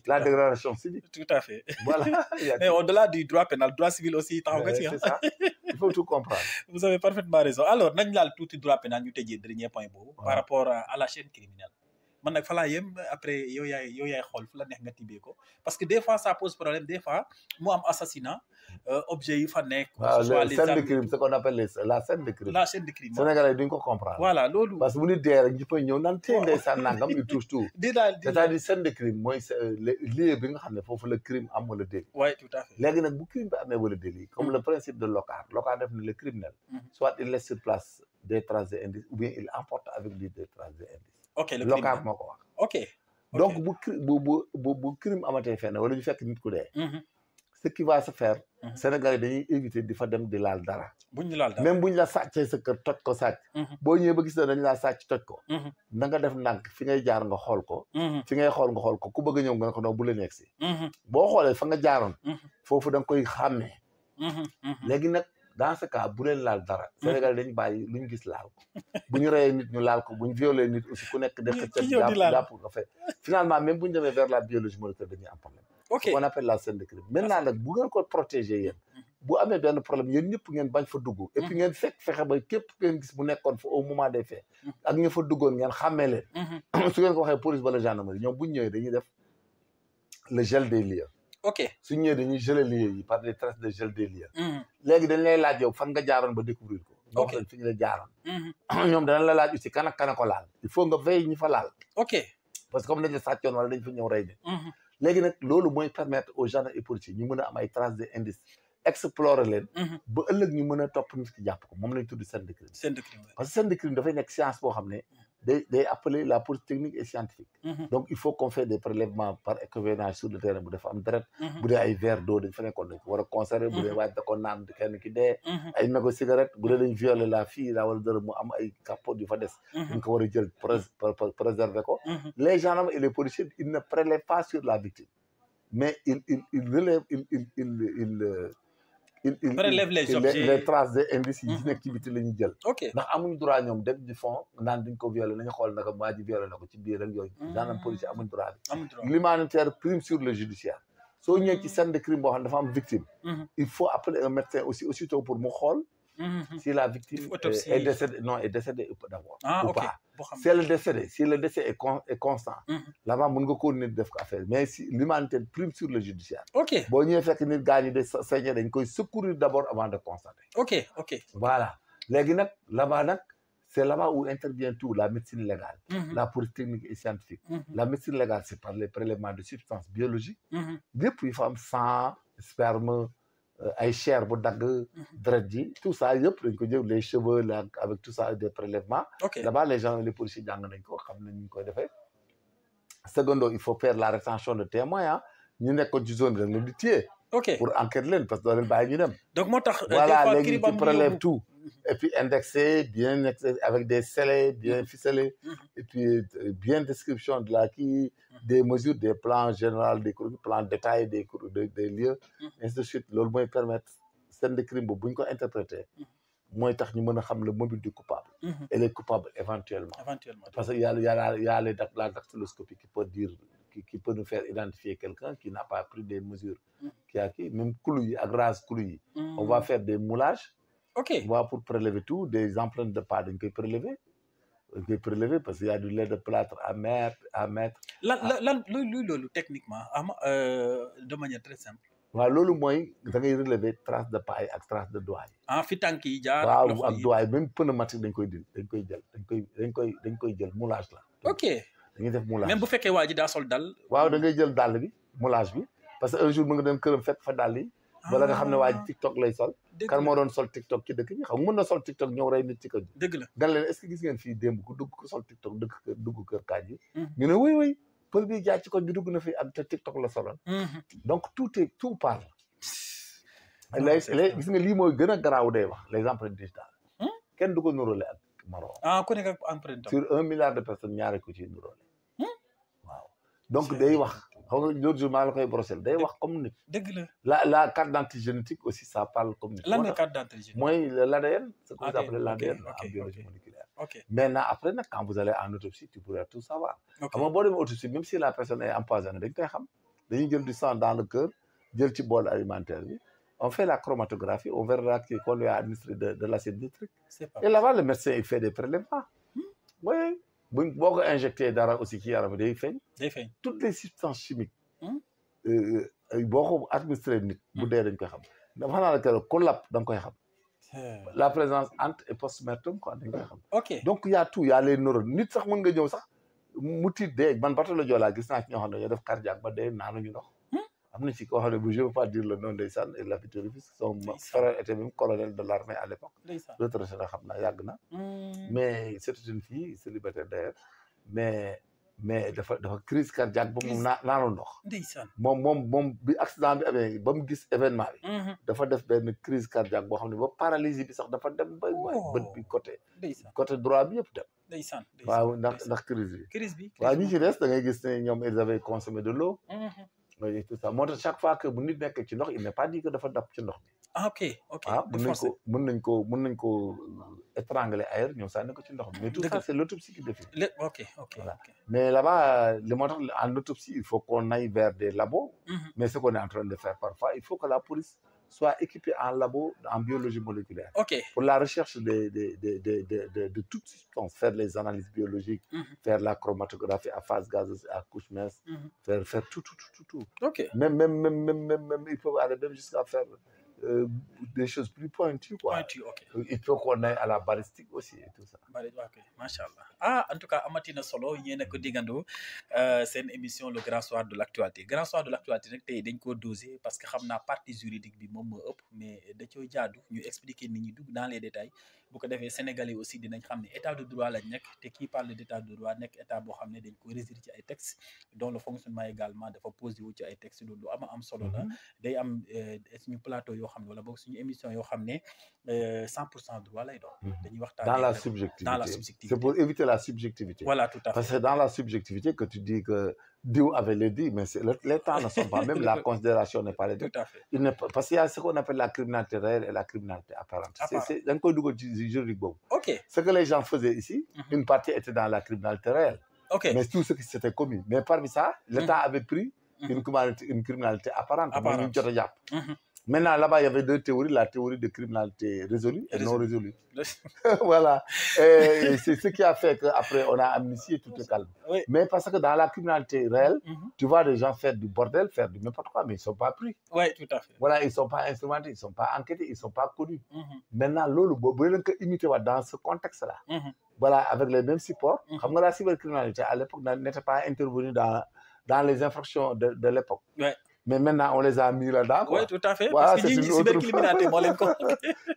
La dégradation civile. Tout à fait. Voilà. Mais au-delà du droit pénal, droit civil aussi. C'est ça. Il faut tout comprendre. Vous avez parfaitement raison. Alors, nous avons tout le droit pénal, nous avons dernier point par rapport à la chaîne criminelle. Man nag fa laa yem après yow yaay xool fu la neex nga tibbee ko parce que des fois ça pose problème des fois mu am assassinat objet yi fa nekk. waaw les scènes de crime ce qu'on appelle la scène de crime. La scène de crime. Sénégalais duñ ko comprendre. Voilà loolu. parce que bu ñu dee rek ñu fay ñëw naan tey ndeysaan nangam il touche tout. c'est-à-dire scène de crime mooy lieu bi nga xam ne foofu le crime am wala délit. Oui, tout à fait. léegi nag bu crime bi amee wala délit comme le principe de Locard def ne le criminel. soit il laisse sur place des traces et indices ou bien il emporte avec lui des traces et indices. Ok, le Locard moo ko wax. Ok. Donc bu crime amatee fenn wala ñu fekk nit ku dee. Ce qui va se faire. Sénégalais dañuy éviter di fa dem di laal dara. buñ laal dara même buñ la sàccee sa kër toj ko sàcc. boo ñëwee ba gis ne dañ laa sàcc toj ko. na nga def ndànk fi ngay jaar nga xool ko. fi ngay xool nga xool ko ku bëgg a ñëw nga ne ko non bu la nekk si. boo xoolee fa nga jaaroon. foofu da nga koy xàmmee. léegi nag. Dans ce cas bu leen laal dara. Sénégal dañu bàyyi lu ñu gis laal ko. bu ñu reyee nit ñu laal ko bu ñu violé nit aussi ku nekk def ko jàpp nga fay. Finalement même bu ñu demee vers la biologie moléculaire dañuy am problème. Ok on appelle la scène de crime. Maintenant nag bu ngeen ko protéger yéen. bu amee benn problème yéen ñëpp ngeen bañ fa dugg. et puis ngeen fexe ba képp ngeen gis bu nekkoon fa au moment des faits. ak ñu fa duggoon ngeen xàmmee leen. su ngeen ko waxee police wala gendarmerie ñoom bu ñu ñëwee dañuy def le gel des lieux. Ok su ñëwee dañuy geler lieux yi par des traces de gel des lieux. léegi dañ lay laaj yow fan nga jaaroon ba découvrir ko. ok fi ñu la jaaroon. ñoom danañ la laaj aussi kan ak kan ko laal. il faut nga veille ñi fa laal. ok parce que comme dañ la sàccoon wala dañ fa ñëw rey de. léegi nag loolu mooy permettre aux gendarmes et policiers ñu mën a am ay traces de indices explorer leen. ba ëllëg ñu mën a topp nit ki jàpp ko moom lañ tudd scène de crime. scène de crime parce que scène de crime dafay nekk science boo xam ne. day appeler la police technique et scientifique. Donc il faut qu'on fait des prélèvements par écouvernage sur le terrain bu dafa am deret. bu dee ay verre d'eau dañ fa nekkoon dañ ko war a conserver. bu dee waaj da ko naan kenn ki dee. ay mégots cigarette bu dee dañ violer la fille la wala dara mu am ay capote yu fa des. dañ ko war a jël préserver ko. Les gendarmes et les policiers ils ne prélèvent pas sur la victime mais ils relèvent il prélève les objets les traces de indices yi nekk ci biti la ñuy jël. ok ndax amuñ droit ñoom dem di fond naan duñ ko violé nañu xool naka waa ji violé na ko ci biir ak yooyu. daanaka policier amuñ droit bi. L'humanitaire prime sur le judiciaire. soo ñëwee ci scène de crime boo xam ne dafa am victime. il faut appeler un médecin aussi aussitôt pour mu xool. si la victime est décédée non est décédée d'abord. ou pas si elle est décédée si le décès est constant. là-bas mën nga ko nit def ko affaire mais si l'humanitaire prime sur le judiciaire. ok boo ñëwee fekk nit gaañu de saigner dañ koy secourir d'abord avant de constater. ok voilà léegi nag là-bas nag c'est là-bas où intervient tout, la médecine légale, la police technique et scientifique. La médecine légale, c'est par les prélèvements de substances biologiques. Depuis, il faut un sang, sperme, ay chair bu dagg, deret ji, tout ça, les cheveux, avec tout ça, des prélèvements. Là-bas, les gens, les policiers, secondo, il faut faire la rétention de témoins. Ñu nekkoon ci zone bi di téye. Pour enquêter parce que doo leen bàyyi ñu dem. Donc moo tax voilà léegi tu prélèves tout et puis indexé bien avec des scellés bien ficelés et puis bien description de la kii des mesures des plans généraux des plans détaillés des lieux ainsi de suite loolu mooy permettre scène de crime boobu bu ñu ko interpréter mooy tax ñu mën a xam le mobile du coupable et les coupables éventuellement parce que y a la dactyloscopie qui peut dire qui peut nous faire identifier quelqu'un qui n'a pas pris des mesures même clou yi ak rase clou yi on va faire des moulages on va pour prélever tout des empreintes de pas dañ koy prélever parce qu'il y a du lait de plâtre à mettre lan luy loolu techniquement de manière très simple waaw loolu mooy da ngay relever trace de pas ak trace de doigt yi fi tànk yi jaar waaw ak doigt yi même pneumatique dañ koy jël moulage la dañuy def moulage même bu fekkee waa ji daa sol dal waaw da ngay jël dàll bi moulage bi parce que un jour mën nga dem këram fekk fa dàll yi wala nga xam ne waa ji TikTok lay sol kan moo doon sol TikTok ci dëkk bi xam nga mën na sol TikTok ñëw rey nit ci kër gi dëgg la gan leen est-ce que gis ngeen fii démb ku dugg ko sol TikTok dugg kër kaaj yi ñu ne oui pël bi jaay ci ko bi dugg na fi ak te TikTok la soloon donc tout parle léegi gis nga lii mooy gën a garaaw day wax les empreintes digitales kenn du ko nuróole ak maro ku nekk ak empreinte sur 1 milliard de personnes ñaare ko ci nuróole donc day wax xam nga l'autre jour maa la koy brossel day wax comme nit. dëgg la carte d'identité génétique aussi ça parle comme nit. lan la carte d'identité génétique mooy l'ADN ce qu'on appelle l'ADN en biologie moléculaire. Maintenant après nag quand vous allez en autopsie tu pourras tout savoir. xam nga boo demee autopsie même si la personne est empoisonnée dañ koy xam dañuy jël du sang dans le cœur jël ci bol alimentaire bi on fait la chromatographie on verra qu'on lui a administré de l'acide nitrique. Et là-bas le médecin il fait des prélèvements. Oui. boo ko injecté dara aussi ci yaram day feeñ. toutes les substances chimiques. boo ko administré nit. bu dee dañ koy xam dafa naa la keroog ku lap da nga koy xam. la présence ante et post-mortem quoi dañ koy xam. donc y a tout y a les neurones nit sax mën nga ñëw sax mu tiit dee man bato la joolaa gis naa ci ñoo xam ne dañoo def cardiaque ba dee naanuñu ndox. am na ci koo xam ne bu je veux pas dire le nom ndeysaan et l'habiteur son frère était même colonel de l'armée à l'époque retraité na xam naa yàgg na mais c'était une fille célibataire d'ailleurs mais dafa crise cardiaque ba mu naanul ndox moom bi accident bi amee ba mu gis événement bi dafa def benn crise cardiaque boo xam ne ba paralysie bi sax dafa dem ba bët bi côté droit bi yëpp dem waaw ndax crise bi waaw ñi ci des da ngay gis ne ñoom ils avaient consommé de l'eau oui tout ça moo tax chaque fois que bu nit nekk ci ndox il n'est pas dit que dafa dab ci ndox bi. mën nañ ko étrangler ailleurs ñoom sànni ko ci ndox bi. mais tout ça c'est l'autopsie qui définit. Voilà. Mais là-bas li moo tax en autopsie il faut qu'on aille vers des labos. Mais ce qu'on est en train de faire parfois il faut que la police soit équipée en labo en biologie moléculaire. Pour la recherche de toutes substances, faire les analyses biologiques, faire la chromatographie à phase gazeuse, à couche mince, faire tout. Même il faut aller même jusqu'à faire des choses plus pointues quoi. Il faut qu'on aille à la balistique aussi et tout ça. Machallah. En tout cas amatina solo yéen a ko digandoo seen émission le grand soir de l'actualité nag tey dañ ko doser parce que xam naa partie juridique bi moom moo ëpp mais da coo jaadu ñu expliquer nit ñi dugg dans les détails bu ko defee sénégalais aussi dinañ xam ne état de droit lañ nekk te qui parle d'état de droit nekk état boo xam ne dañ ko régir ci ay textes dont le fonctionnement également dafa posé wu ci ay textes loolu am solo la day am suñu plateau yoo xam ne wala boog suñu émission yoo xam ne 100% droit lay doon dañuy waxtaan dans la subjectivité c'est pour éviter la subjectivité voilà tout à fait parce que dans la subjectivité que tu dis que Dieu avait le dit mais les temps ne sont pas même la considération n'est pas les deux parce qu'il y a ce qu'on appelle la criminalité réelle et la criminalité apparente c'est dañ koy dugal ci juridique boobu ce que les gens faisaient ici une partie était dans la criminalité réelle mais tout ce qui s'était commis mais parmi ça l'État avait pris une criminalité apparente ñu jot a jàpp Maintenant, là-bas, il y avait deux théories, la théorie de criminalité résolue et non résolue. Voilà. Et c'est ce qui a fait qu'après, on a amnistié tout est calme. Oui. Mais parce que dans la criminalité réelle, tu vois des gens faire du bordel, faire du n'importe quoi, mais ils ne sont pas pris. Oui, tout à fait. Voilà, ils ne sont pas instrumentés, ils ne sont pas enquêtés, ils ne sont pas connus. Maintenant, lolo, imité dans ce contexte-là. Voilà, avec les mêmes supports. Comme la cybercriminalité, à l'époque, n'était pas intervenue dans les infractions de l'époque. Ouais. Mais maintenant, on les a mis là-dedans. Oui, tout à fait. Voilà, parce que la cybercriminalité, moi,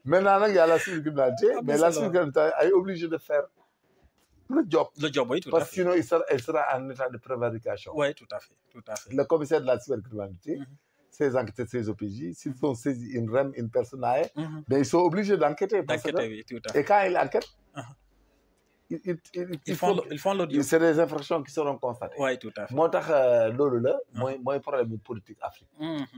maintenant, il y a la cybercriminalité, mais la cybercriminalité est obligée de faire le job. Le job, oui, tout à fait. Parce que sinon, elle sera en état de prévarication. Oui, tout à fait. Tout à fait. Le commissaire de la cybercriminalité, ces enquêteurs, ces OPJ, s'ils ont saisi une REM, une personne, mais ils sont obligés d'enquêter. Oui, tout à fait. Et quand ils enquêtent, ils font l'audio. C'est des infractions qui seront constatées. Oui, tout à fait. Moi, moi, problème politique Afrique.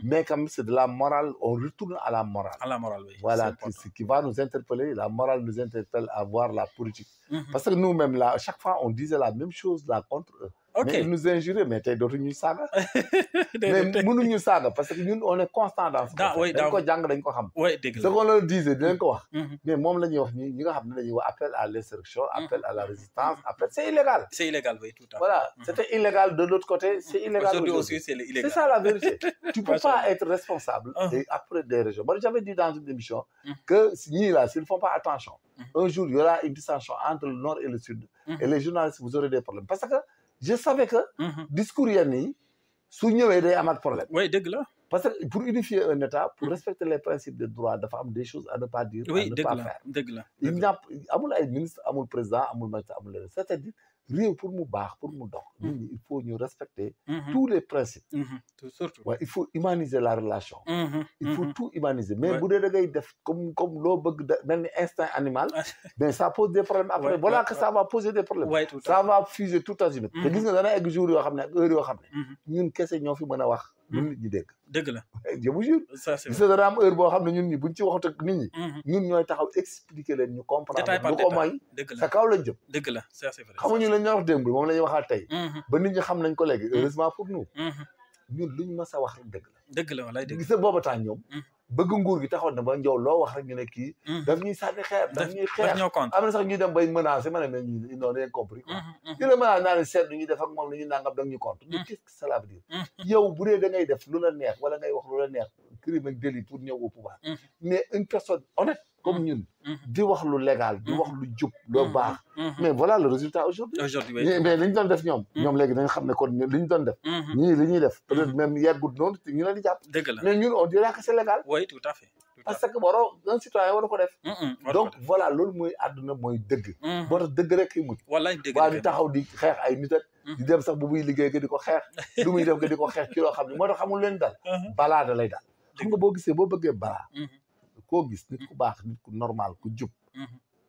Mais comme c'est de la morale, on retourne à la morale. À la morale, oui. Voilà, ce qui va nous interpeller. La morale nous interpelle à voir la politique. Parce que nous-mêmes, là, chaque fois, on disait la même chose là contre eux. Okay. Mais ils nous injuraient, mais t'es d'autres nous saga. Mais nous nous saga parce que nous, on est constant dans ce qu'on fait. Ce qu'on leur disait, mais moi, nous appel à l'insurrection, appel à la résistance, appel. C'est illégal. C'est illégal, oui, tout à fait. Voilà, c'était illégal de l'autre côté, c'est illégal. Aujourd'hui aussi, c'est illégal. C'est ça la vérité. Tu ne peux pas être responsable et après des régions. Moi, j'avais dit dans une émission que s'ils ne font pas attention, un jour, il y aura une dissension entre le nord et le sud. Et les journalistes, vous aurez des problèmes. Parce que je savais que discours yi su ñëwee day am problème. Oui, dëgg la. Parce que pour unifier un État, pour respecter les principes de droit, dafa am des choses à ne pas dire, oui, à ne pas faire. dëgg la. Il n'y a amul ay ministre, amul président, amul magistrat, amul leneen. C'est-à-dire réew pour mu baax, pour mu dox, il faut ñu respecter tous les principes. Surtout. Ouais, il faut humaniser la relation. Il faut tout humaniser. Mais bu dee da ngay def comme loo bëgg mel ni instinct animal, ben ça pose des problèmes après. Voilà que ça va poser des problèmes. Ouais, ça va fuser tout azimut. Te gis nga dana egg jour yoo xam ne ak heure yoo xam ne ñun kese ñoo fi mën a wax lu nit ñi dégg. Dëgg la. Je vous jure. Ça c'est vrai. Gis nga dana am heure boo xam ne ñun ñi buñ ci waxut ak nit ñi ñun ñooy taxaw expliquer leen ñu comprendre lu ko mooy sa kaw lañ jëm. Dëgg la, ça c'est vrai. Xamuñu lañ wax démb moom la ñuy waxaat tey ba nit ñi xam nañ ko léegi heureusement pour nous ñun luñ mës a wax rek dëgg la. Dëgg la walaay dëgg. Gis nga booba temps ñoom bëgg nguur gi taxoon na ba njow loo wax rek ñu ne kii daf ñuy sànni xeer daf ñuy xeex am na sax ñuy dem bay menacé ma ne mais ils n'ont rien compris quoi ñu la menacé naa ne seet lu ñuy def ak moom lu ñuy nangam dang ñu compte mais qu'est-ce que cela veut dire yow bu dee da ngay def lu la neex wala ngay wax lu la neex crime ak délit pour ñëw au pouvoir mais une personne honnête comme ñun di wax lu légal di wax lu jub lu baax mais voilà le résultat aujourd'hui mais li ñu doon def ñoom léegi dañ xam ne kon li ñu doon def ñii li ñuy def peut-être même yeggut noonu te ñu leen di jàpp mais ñun on dirait que c'est légal. Oui, tout à fait. Parce que un citoyen waru ko def. Donc voilà loolu mooy àdduna mooy dëgg. moo tax dëgg rek kay mujj. wallaay dëgg waa di taxaw di xeex ay nit ak di dem sax bu muy liggéey nga di ko xeex du muy def nga di ko xeex ci loo xam ne moo tax xamul leen dal balaa da lay dal xam nga boo gisee boo bëggee balaa koo gis nit ku baax nit ku normal ku jub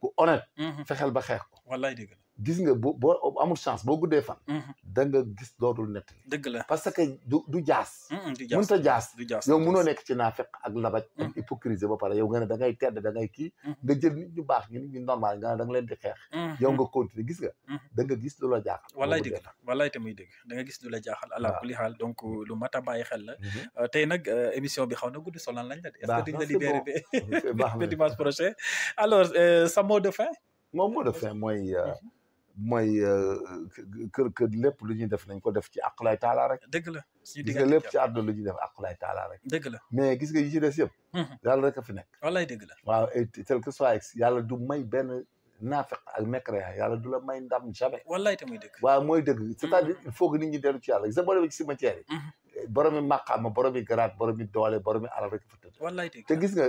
ku honnête fexeel ba xeex ko wallaay dëgg la gis nga boo amul chance boo guddee fan da nga gis dootul nett dëgg la parce que du jaas mënut a jaas yow mënoo nekk ci naafeq ak labaj ak hypocrisie ba pare yow nga ne da ngay tedd da ngay kii nga jël nit ñu baax ñi nit ñu normal nga ne da nga leen di xeex yow nga continuer gis nga da nga gis lu la jaaxal wallaay dëgg la wallaay te muy dëgg da nga gis lu la jaaxal ala kulli xaal donc lu mat a bàyyi xel la tey nag émission bi xaw na gudd sonal lañ la de est-ce que duñ la libéré ba dimanche prochain alors sa mot de fin mon mot de fin mooy que lépp lu ñuy def nañ ko def ci àqulaay taala rek. dëgg la gis nga lépp ci àdduna lu ñuy def àqulaay taala rek. dëgg la mais gis nga yi ci des yëpp. yàlla rek a fi nekk. wallaay dëgg la. waaw et tel que soit yàlla du may benn naafeq ak mécréant yàlla du la may ndam jamais. wallaay te muy dëgg. waaw mooy dëgg c'est-à-dire il faut que nit ñi dellu ci yàlla gis nga boo demee ci cimetière yi. boromi màqaama boromi garaat boromi doole boromi alal rek fa tëdd. wallaay dëgg te gis nga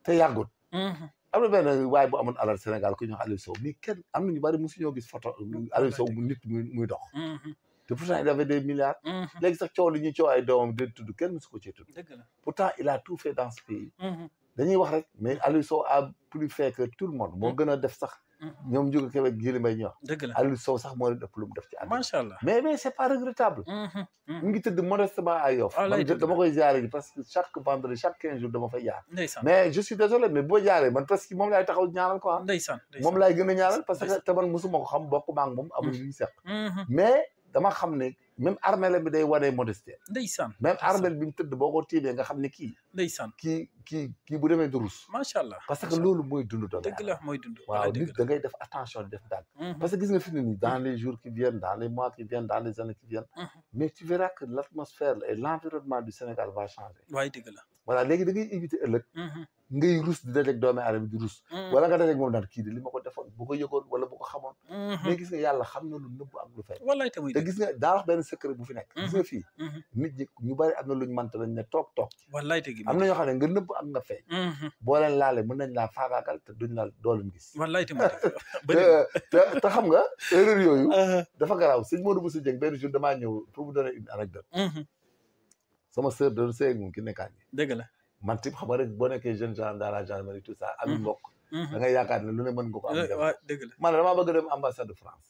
te yàggut. am na benn waaye bu amoon alal Sénégal ku ñu wax Aliou Sow mais kenn am na ñu bari mosu ñoo gis photo Aliou Sow mu nit muy dox te pourtant il avait des milliards léegi sax coow li ñuy coow ay doomam di tudd kenn mosu ko cee tudd pourtant il a tout fait dans ce pays dañuy wax rek mais Aliou Sow a plus fait que tout le monde moo gën a def sax ñoom jóge Québec Jili Mbay ñor Aliou Sow sax moo leen ëpp lu mu def ci àdduna macha allah mais c'est pas regrettable mu ngi tëdd modestement à Yoff man dama koy jaare ji parce que chaque vendredi chaque 15 jours dama fay jaar mais je suis désolé mais boo jaaree man parce que moom laay taxaw ñaanal quoi moom laay gën a ñaanal parce que te man mosuma ko xam bokk maa ngi moom amuñu lu ñu seq mais dama xam ne même armel bi day wane modestie. ndeysaan même armel bi mu tëdd boo ko tiimee nga xam ne kii. ndeysaan kii bu demee du rus. macha allah parce que loolu mooy dund doon. dëgg la mooy dund. waaw nit da ngay def attention def daal. parce que gis nga fi mu ne nii dans les jours qui viennent dans les mois qui viennent dans les années qui viennent. mais tu verras que l'atmosphère et l'environnement du Sénégal va changer. waay dëgg la. voilà léegi da ngay éviter ëllëg. ngay rus di dajeeg doomi aadama di rus. wala nga dajeeg moom daal kii de li ma ko defoon bu ko yëgoon wala bu ko xamoon. mais gis nga yàlla xam na lu nëbb ak lu fay. wallaay te gis nga daa wax benn secret bu fi nekk. gis nga fii. nit ñi ñu bari am na luñ mënta lañ ne toog. wallaay te am na ñoo xam ne nga nëbb ak nga feeñ. boo leen laale mën nañ laa faagaagal te duñ la doo leen gis. wallaay te te xam nga erreur yooyu. dafa garaaw sëñ Modou Bousso Dieng benn jour damaa ñëw pour vous donner une anecdote. sama sœur doon sëy ak moom ki nekkaan yi. dëgg la. man tip xam nga rek boo nekkee jeune gendarme dans la gendarmerie tout ça ami mbokk da ngay yaakaar ne lu ne mën nga ko am dëgg la man damaa bëgg dem ambassade de France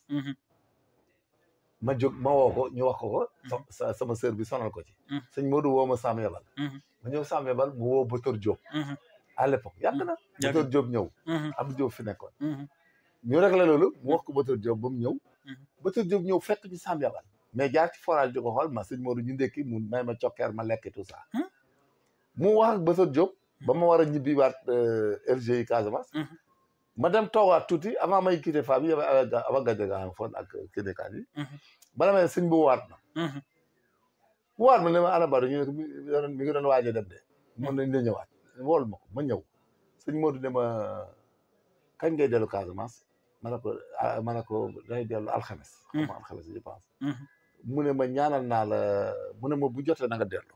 ma jóg ma woo ko ñu wax ko sama sœur bi sonal ko ci sëñ Modou woo ma Sam Yabal ma ñëw Sam Yabal mu woo Bator Diop à l'époque yàgg na Bator Diop ñëw Abdou Diop fi nekkoon ñu rek la loolu mu wax ko Bator Diop ba mu ñëw Bator Diop ñëw fekk ci Sam Yabal mais jaar ci forage di ko xool ma sëñ Modou ñu ndekki mu may ma cokkeer ma lekk tout ça mu wax ak Bator Diop ba ma war a ñibbiwaat LGI Casamance ma dem toogaat tuuti avant may quitté femme yi Awa Gadiaga foon ak kédekaan yi bala may sëñ bu waat na waat ma ne ma ana baro ñu ne mi ngi doon waaj a dem de mën nañ la ñëwaat wool ma ko ma ñëw sëñ Modou ne ma kañ ngay dellu Casamance ma ne ko day dellu alxames xam nga alxames je pense mu ne ma ñaanal naa la mu ne ma bu jotee na nga dellu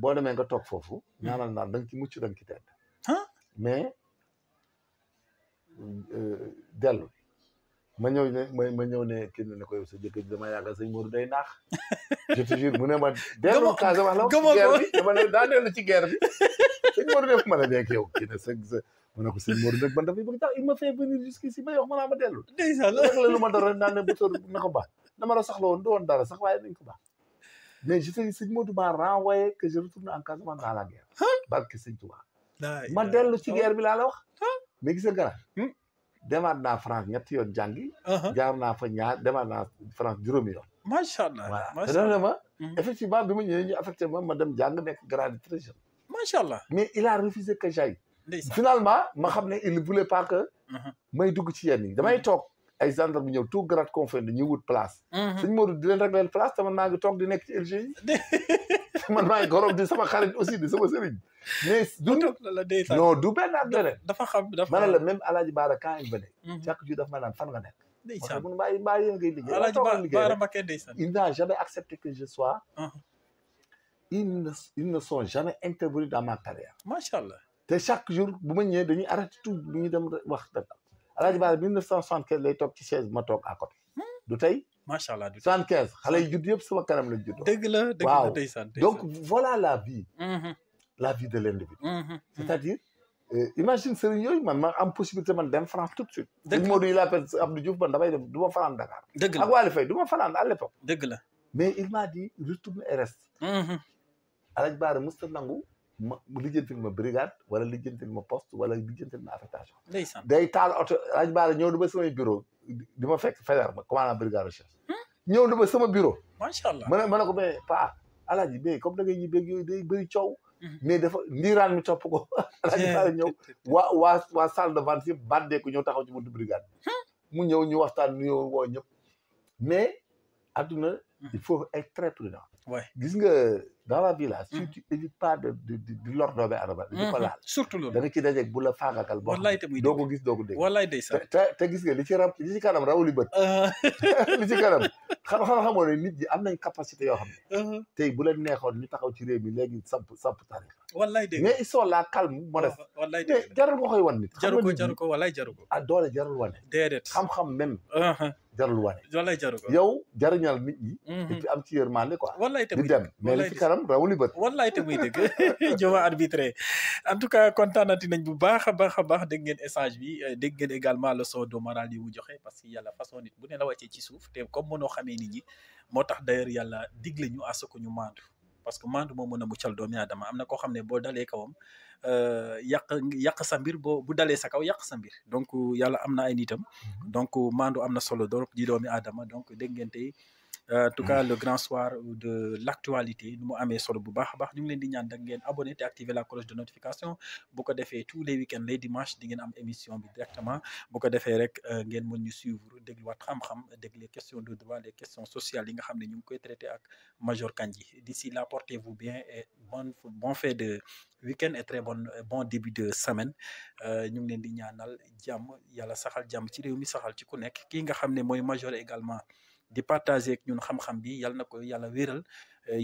boo demee nga toog foofu ñaanal naa da nga ci mucc da nga ci tedd mais dellu ma ñëw ne kii ne ko yow sa jëkkër ji dama yàggal sëñ Modou day naax je te jure mu ne ma dellu Casamance la ci guerre bi dama ne daa dellu ci guerre bi sëñ Modou def ma ne beeg yow kii ne sa ma ne ko sëñ Modou nag man dafay bëgg tax il m'a fait venir jusqu'ici ma wax ma naa ma dellu rek la lu ma dara naan ne Bator na ko baax dama la soxla woon du woon dara sax waaye nañ ko baax mais je te dis sëñ Modou m'a renvoyé que je retourne en Casamance dans la guerre barke sëñ Touba ma dellu ci guerre bi laa la wax mais gis nga gara demaat naa France ñetti yoon jàngi jaar naa fa demaat naa France juróomi yoon macha allah voilà te def na ma effectivement bi ma ñëwee ñu affecté ma dem jàng nekk grade très jeune macha allah mais il a refusé que j'aille finalement ma xam ne il voulait pas que may dugg ci yenn yi damay toog ay gendarme bi ñëw tout grade confondus ñu wut place sëñ Modou di leen régler place te man maa ngi toog di nekk ci LGI man maa ngi gorob di sama xarit aussi di sama sëriñ mais non du benn ak beneen dafa xam dafa ma ne la même Alaaji Baara quand il venait chaque jour dafa ma naan fan nga nekk ndeysaan mun mbaa yéen ngay liggéey Alaaji Baara Mbacké ndeysaan il n'a jamais accepté que je sois ils ne sont jamais intervenus dans ma carrière macha allah te chaque jour bu ma ñëwee dañuy arrêté tout bu ñu dem wax dëgg Alaaji Baara 1975 lay toog ci chaise ma toog à côté du tey macha allah 75 xale yi judd yëpp sama kanam lañ juddoo dëgg la dëgg la ndeysaan donc voilà la vie de l'individu c'est-à-dire imagine sëriñ yooyu man ma am possibilité man dem France tout de suite sëñ Modou yi l'appelle Abdou Diouf man damay dem du ma fanaan Dakar dëgg la ak Waly Faye du ma fanaan à l'époque dëgg la mais il m'a dit retourne et reste Alaaji Baara musta nangu ma lijjantil ma brigade wala lijjantil ma poste wala lijjantil ma affectation ndeysaan day taal oto Alaaji Baara ñëw du ba samay bureau di ma fekk Faidherbe ma commandant brigade recherche ñëw du ba sama bureau macha allah ma ne ko mais pas Alaaji mais comme da ngay ñibbeeg yooyu day bëri coow mais dafa ndiiraan mi topp ko Alaaji Baara ñëw waa salle de vente yëpp bàddee ko ñëw taxaw ci buntu brigade mu ñëw ñu waxtaan nuyoo woo ñëpp mais adduna il faut être très prudent gis nga dans la vie là si tu évites pas de lor doomu aadama di ko laal surtout loolu da nga ci dajeeg bu la faagakal boo doo ko gis doo ko dégg wallaay ndeysaan te gis nga li ci kanam rawuli bët li ci kanam xamoo ne nit ñi am nañ capacité yoo xam ne tey bu leen neexoon ñu taxaw ci réew mi léegi samp tarix wallaay dégg mais ils sont là calme modeste wallaay mais jarul nga koy wan nit jaru ko wallaay jaru ko doole jarul wane déedéet xam-xam même jarul wane wallaay jaru ko yow jariñal nit ñi et puis am ci yërmande quoi wallaay te di dem mais li ci kanam rawuli bët wallaay te muy dëgg joma arbitré en tout cas kontaanati nañ bu baax a baax dégg ngeen échange bi dégg ngeen également leçon de morale yi mu joxe parce que yàlla façon nit bu ne la wàccee ci suuf te comme mënoo xamee nit ñi moo tax d'ailleurs yàlla digle ñu à ce que ñu maandu parce que maandu moo mën a muccal doomi aadama am na koo xam ne boo dalee kawam yàq sa mbir bu dalee sa kaw yàq sa mbir donc yàlla am na ay nitam donc maandu am na solo dorop di doomi aadama donc dégg ngeen tey en tout cas le grand soir de l'actualité nu mu amee solo bu baax a baax ñu ngi leen di ñaan da ngeen abonné te activer la cloche de notification bu ko defee tous les week-ends les dimanches di ngeen am émission bi directement bu ko defee rek ngeen mën ñu suivre dégluwaat xam-xam dégg les questions de droit les questions sociales yi nga xam ne ñu ngi koy traité ak Major Kandji d'ici là portez-vous bien et bon fait de week-end et très bon début de semaine ñu ngi leen di ñaanal jàmm yàlla saxal jàmm ci réew mi saxal ci ku nekk kii nga xam ne mooy Major également di partager ak ñun xam-xam bi yàlla na ko yàlla wéral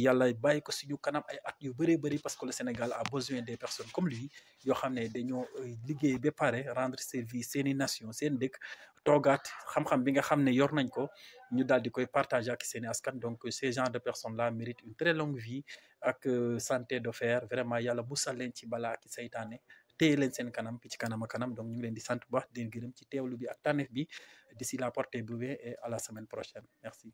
yàlla bàyyi ko suñu kanam ay at yu bëree bëri parce que le Sénégal a besoin des personnes comme lui yoo xam ne dañoo liggéey ba pare rendre service seeni nation seen dëkk toogaat xam-xam bi nga xam ne yor nañ ko ñu daal di koy partager ak seeni askan donc ces genres de personnes là méritent une très longue vie ak santé de fer vraiment yàlla musal leen ci balaa ak saytaane téye leen seen kanam ci kanam a kanam donc ñu ngi leen di sant bu baax di leen gërëm ci teewlu bi ak tànneef bi d'ici là portez-vous bien et à la semaine prochaine merci